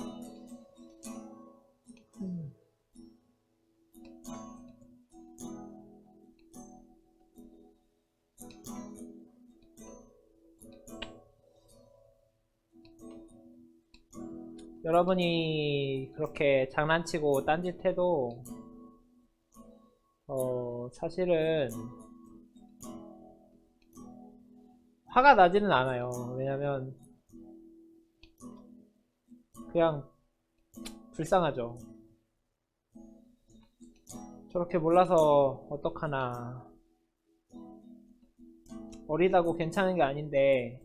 [SPEAKER 1] 여러분이 그렇게 장난치고 딴짓해도 사실은 화가 나지는 않아요. 왜냐면 그냥 불쌍하죠. 저렇게 몰라서 어떡하나. 어리다고 괜찮은 게 아닌데,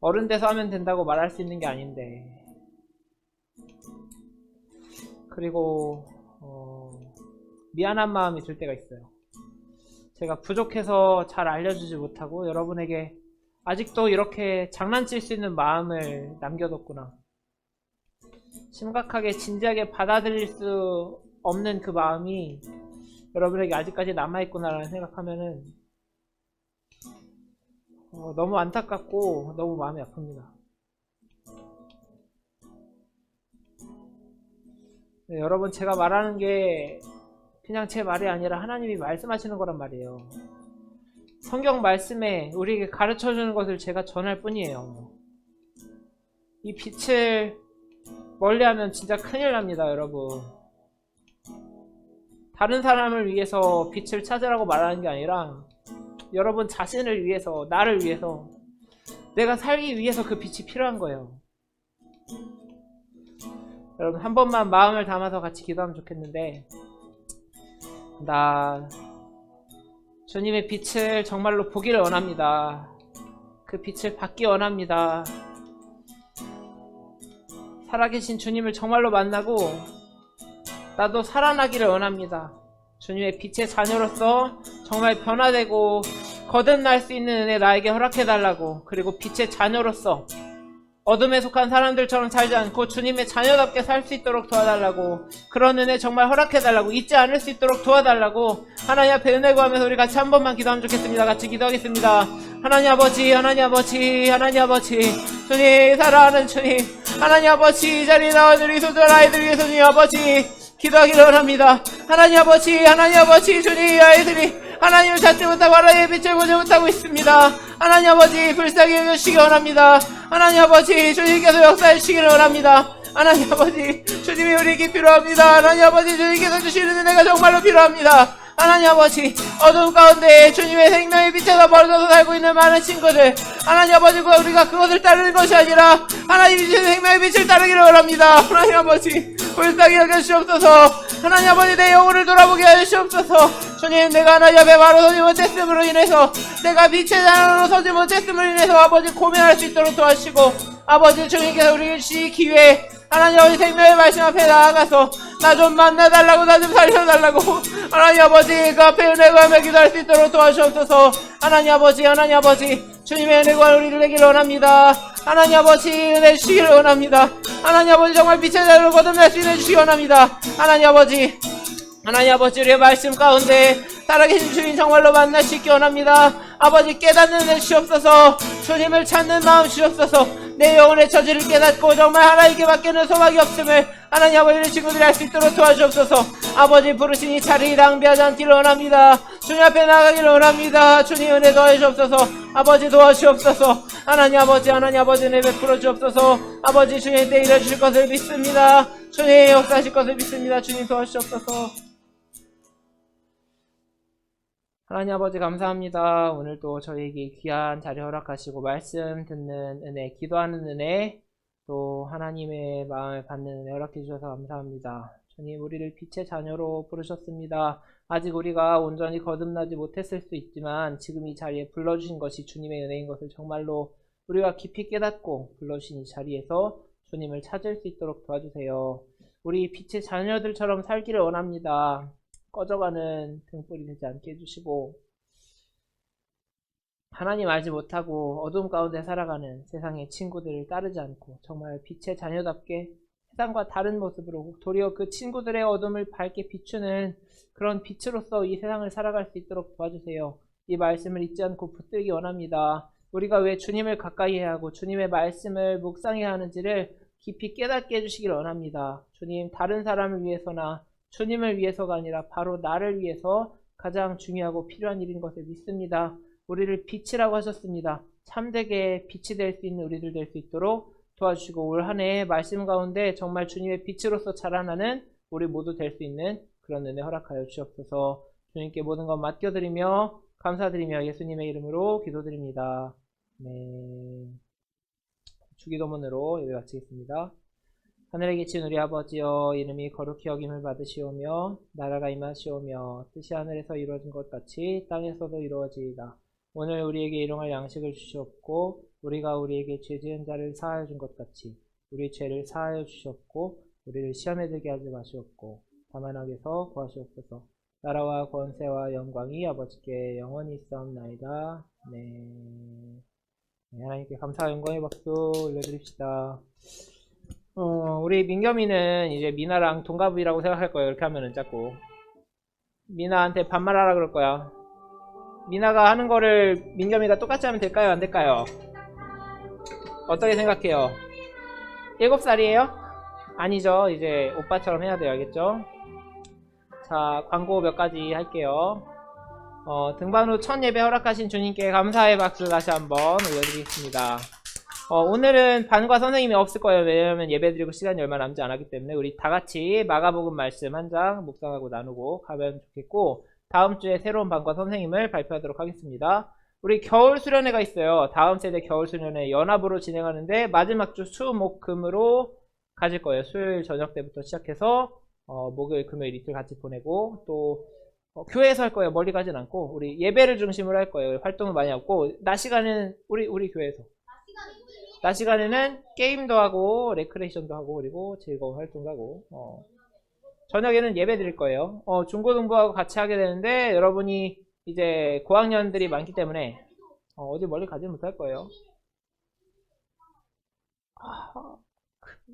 [SPEAKER 1] 어른 돼서 하면 된다고 말할 수 있는 게 아닌데. 그리고 미안한 마음이 들 때가 있어요. 제가 부족해서 잘 알려주지 못하고 여러분에게 아직도 이렇게 장난칠 수 있는 마음을 남겨뒀구나. 심각하게 진지하게 받아들일 수 없는 그 마음이 여러분에게 아직까지 남아있구나라는 생각하면은 너무 안타깝고 너무 마음이 아픕니다. 네, 여러분, 제가 말하는 게 그냥 제 말이 아니라 하나님이 말씀하시는 거란 말이에요. 성경 말씀에 우리에게 가르쳐주는 것을 제가 전할 뿐이에요. 이 빛을 멀리하면 진짜 큰일 납니다, 여러분. 다른 사람을 위해서 빛을 찾으라고 말하는 게 아니라 여러분 자신을 위해서, 나를 위해서, 내가 살기 위해서 그 빛이 필요한 거예요. 여러분, 한 번만 마음을 담아서 같이 기도하면 좋겠는데, 나 주님의 빛을 정말로 보기를 원합니다. 그 빛을 받기 원합니다. 살아계신 주님을 정말로 만나고 나도 살아나기를 원합니다. 주님의 빛의 자녀로서 정말 변화되고 거듭날 수 있는 은혜 나에게 허락해달라고, 그리고 빛의 자녀로서 어둠에 속한 사람들처럼 살지 않고 주님의 자녀답게 살 수 있도록 도와달라고, 그런 은혜 정말 허락해달라고, 잊지 않을 수 있도록 도와달라고 하나님 앞에 은혜 구하면서 우리 같이 한 번만 기도하면 좋겠습니다. 같이 기도하겠습니다. 하나님 아버지, 하나님 아버지, 하나님 아버지, 주님, 사랑하는 주님, 하나님 아버지, 이 자리에 나온 우리 소중한 아이들 위해서 주님 아버지 기도하기를 원합니다. 하나님 아버지, 하나님 아버지, 주님, 아이들이 하나님을 찾지 못하고 하나님의 빛을 보지 못하고 있습니다. 하나님 아버지, 불쌍히 여겨주시기 원합니다. 하나님 아버지, 주님께서 역사해 주시기를 원합니다. 하나님 아버지, 주님이 우리에게 필요합니다. 하나님 아버지, 주님께서 주시는 은혜가 정말로 필요합니다. 하나님 아버지, 어두운 가운데 주님의 생명의 빛에서 멀어져서 살고 있는 많은 친구들, 하나님 아버지, 우리가 그것을 따르는 것이 아니라 하나님 주시는 생명의 빛을 따르기를 원합니다. 하나님 아버지, 불쌍히 여겨주시옵소서. 하나님 아버지, 내 영혼을 돌아보게 하시옵소서. 주님, 내가 하나님 앞에 바로 서지 못했음으로 인해서, 내가 빛의 자녀로 서지 못했음으로 인해서 아버지 고민할 수 있도록 도와주시고, 아버지 주님께서 우리에게 주신 기회에 하나님 아버지 생명의 말씀 앞에 나아가서 나 좀 만나달라고, 나 좀 살려달라고 하나님 아버지 그 앞에 은혜 구하며 기도할 수 있도록 도와주옵소서. 하나님 아버지, 하나님 아버지, 주님의 은혜 구하 우리를 내기를 원합니다. 하나님 아버지, 은혜 주시기를 원합니다. 하나님 아버지, 정말 빛의 자녀로 거듭날 수 있는 주시기 원합니다. 하나님 아버지, 하나님 아버지, 우리의 말씀 가운데 살아계신 주님 정말로 만날 수 있기 원합니다. 아버지, 깨닫는 은혜 주시옵소서. 주님을 찾는 마음 주시옵소서. 내 영혼의 처지를 깨닫고 정말 하나님께 밖에는 소망이 없음을 하나님 아버지, 우리 친구들이 알 수 있도록 도와주옵소서. 아버지, 부르신 이 자리를 낭비하지 않기를 원합니다. 주님 앞에 나가기를 원합니다. 주님 은혜 도와주옵소서. 아버지, 도와주옵소서. 하나님 아버지, 하나님 아버지, 은혜 베풀어 주옵소서. 아버지, 주님 때 일해주실 것을 믿습니다. 주님 역사하실 것을 믿습니다. 주님 도와주옵소서. 하나님 아버지, 감사합니다. 오늘도 저희에게 귀한 자리 허락하시고 말씀 듣는 은혜, 기도하는 은혜, 또 하나님의 마음을 받는 은혜 허락해 주셔서 감사합니다. 주님, 우리를 빛의 자녀로 부르셨습니다. 아직 우리가 온전히 거듭나지 못했을 수 있지만 지금 이 자리에 불러주신 것이 주님의 은혜인 것을 정말로 우리가 깊이 깨닫고 불러주신 이 자리에서 주님을 찾을 수 있도록 도와주세요. 우리 빛의 자녀들처럼 살기를 원합니다. 꺼져가는 등불이 되지 않게 해주시고, 하나님 알지 못하고 어둠 가운데 살아가는 세상의 친구들을 따르지 않고 정말 빛의 자녀답게 세상과 다른 모습으로 도리어 그 친구들의 어둠을 밝게 비추는 그런 빛으로서 이 세상을 살아갈 수 있도록 도와주세요. 이 말씀을 잊지 않고 붙들기 원합니다. 우리가 왜 주님을 가까이 해야 하고 주님의 말씀을 묵상해야 하는지를 깊이 깨닫게 해주시길 원합니다. 주님, 다른 사람을 위해서나 주님을 위해서가 아니라 바로 나를 위해서 가장 중요하고 필요한 일인 것을 믿습니다. 우리를 빛이라고 하셨습니다. 참되게 빛이 될 수 있는 우리들 될 수 있도록 도와주시고, 올 한 해 말씀 가운데 정말 주님의 빛으로서 자라나는 우리 모두 될 수 있는 그런 은혜 허락하여 주옵소서. 주님께 모든 것 맡겨드리며 감사드리며 예수님의 이름으로 기도드립니다. 네. 주기도문으로 예배 마치겠습니다. 하늘에 계신 우리 아버지여, 이름이 거룩히 여김을 받으시오며 나라가 임하시오며 뜻이 하늘에서 이루어진 것 같이 땅에서도 이루어지이다. 오늘 우리에게 일용할 양식을 주시옵고 우리가 우리에게 죄 지은 자를 사하여 준 것 같이 우리 죄를 사하여 주시옵고 우리를 시험에 들게 하지 마시옵고 다만 악에서 구하시옵소서. 나라와 권세와 영광이 아버지께 영원히 있사옵나이다. 네. 하나님께 감사와 영광의 박수 올려드립시다. 우리 민겸이는 이제 미나랑 동갑이라고 생각할 거예요. 이렇게 하면은 자꾸 미나한테 반말하라 그럴 거야. 미나가 하는 거를 민겸이가 똑같이 하면 될까요? 안 될까요? 어떻게 생각해요? 7살이에요? 아니죠. 이제 오빠처럼 해야 돼요. 알겠죠? 자, 광고 몇 가지 할게요. 등반 후 첫 예배 허락하신 주님께 감사의 박수 다시 한번 올려드리겠습니다. 오늘은 반과 선생님이 없을 거예요. 왜냐면 예배 드리고 시간이 얼마 남지 않았기 때문에 우리 다 같이 마가복음 말씀 한 장 묵상하고 나누고 가면 좋겠고, 다음 주에 새로운 반과 선생님을 발표하도록 하겠습니다. 우리 겨울 수련회가 있어요. 다음 세대 겨울 수련회 연합으로 진행하는데 마지막 주 수, 목, 금으로 가질 거예요. 수요일 저녁 때부터 시작해서 목요일, 금요일 이틀 같이 보내고 또 교회에서 할 거예요. 멀리 가진 않고 우리 예배를 중심으로 할 거예요. 활동을 많이 하고 낮 시간에는 우리 교회에서 낮 시간에는 게임도 하고 레크레이션도 하고 그리고 즐거운 활동도 하고 저녁에는 예배 드릴 거예요. 중고등부하고 같이 하게 되는데 여러분이 이제 고학년들이 많기 때문에 어디 멀리 가지 못할 거예요.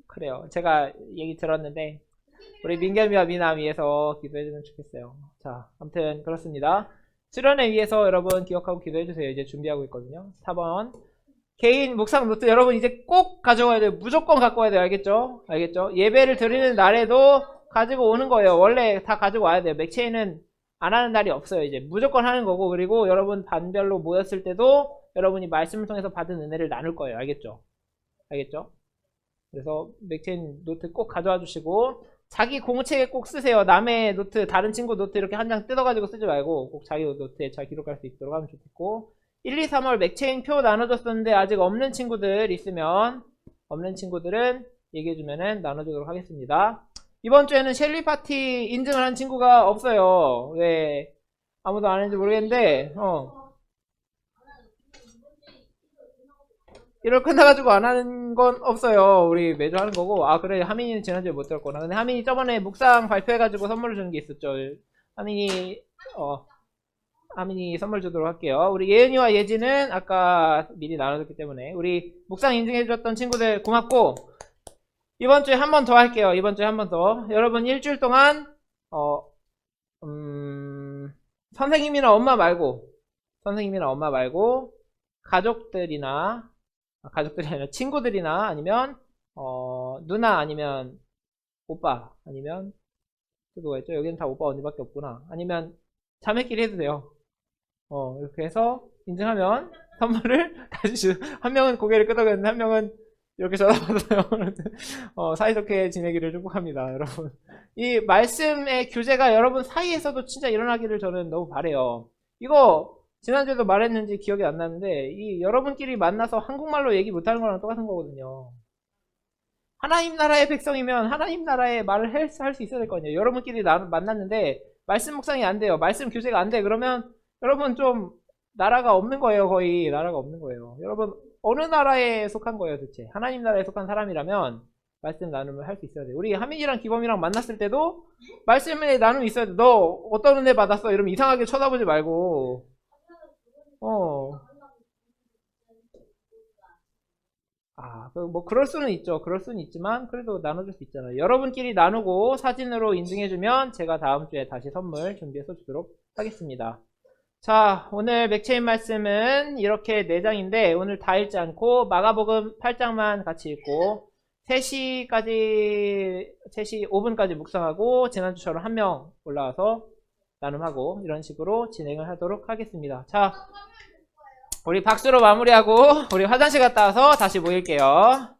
[SPEAKER 1] 그래요. 제가 얘기 들었는데 우리 민겸이와 미나 위해서 기도해주면 좋겠어요. 자, 아무튼 그렇습니다. 수련회 위해서 여러분 기억하고 기도해주세요. 이제 준비하고 있거든요. 4번 개인 묵상 노트 여러분 이제 꼭 가져와야 돼요. 무조건 갖고 와야 돼요. 알겠죠? 알겠죠? 예배를 드리는 날에도 가지고 오는 거예요. 원래 다 가지고 와야 돼요. 맥체인은 안 하는 날이 없어요. 이제 무조건 하는 거고, 그리고 여러분 반별로 모였을 때도 여러분이 말씀을 통해서 받은 은혜를 나눌 거예요. 알겠죠? 알겠죠? 그래서 맥체인 노트 꼭 가져와 주시고 자기 공책에 꼭 쓰세요. 남의 노트, 다른 친구 노트 이렇게 한 장 뜯어가지고 쓰지 말고 꼭 자기 노트에 잘 기록할 수 있도록 하면 좋겠고, 1, 2, 3월 맥체인 표 나눠줬었는데 아직 없는 친구들 있으면 없는 친구들은 얘기해주면은 나눠주도록 하겠습니다. 이번 주에는 셸리 파티 인증을 한 친구가 없어요. 왜 아무도 안 했는지 모르겠는데 1월 끝나가지고 안 하는 건 없어요. 우리 매주 하는 거고. 아 그래, 하민이는 지난주에 못 들었구나. 근데 하민이 저번에 묵상 발표해가지고 선물을 주는 게 있었죠. 하민이 선물 주도록 할게요. 우리 예은이와 예지는 아까 미리 나눠줬기 때문에 우리 묵상 인증해주셨던 친구들 고맙고, 이번 주에 한 번 더 할게요. 이번 주에 한 번 더. 여러분 일주일 동안 선생님이나 엄마 말고 가족들이 아니라 친구들이나 아니면 누나 아니면 오빠 아니면 또 누가 있죠? 여기는 다 오빠 언니밖에 없구나. 아니면 자매끼리 해도 돼요. 이렇게 해서 인증하면 선물을 다시 한 명은 고개를 끄덕였는데 한 명은 이렇게 쳐다봤어요. 사이좋게 지내기를 축복합니다, 여러분. 이 말씀의 교제가 여러분 사이에서도 진짜 일어나기를 저는 너무 바래요. 이거 지난주에도 말했는지 기억이 안 나는데 이 여러분끼리 만나서 한국말로 얘기 못하는 거랑 똑같은 거거든요. 하나님 나라의 백성이면 하나님 나라의 말을 할 수 있어야 될 거 아니에요. 여러분끼리 만났는데 말씀 묵상이 안 돼요. 말씀 교제가 안 돼. 그러면 여러분 좀 나라가 없는 거예요. 거의 나라가 없는 거예요. 여러분 어느 나라에 속한 거예요 도대체? 하나님 나라에 속한 사람이라면 말씀 나눔을 할 수 있어야 돼요. 우리 하민이랑 기범이랑 만났을 때도 말씀의 나눔이 있어야 돼. 너 어떤 은혜 받았어? 이러면 이상하게 쳐다보지 말고 뭐 그럴 수는 있죠. 그럴 수는 있지만 그래도 나눠줄 수 있잖아요. 여러분끼리 나누고 사진으로 인증해주면 제가 다음 주에 다시 선물 준비해서 주도록 하겠습니다. 자, 오늘 맥체인 말씀은 이렇게 4장인데 오늘 다 읽지 않고 마가복음 8장만 같이 읽고 3시 5분까지 묵상하고 지난주처럼 한 명 올라와서 나눔하고 이런 식으로 진행을 하도록 하겠습니다. 자, 우리 박수로 마무리하고 우리 화장실 갔다 와서 다시 모일게요.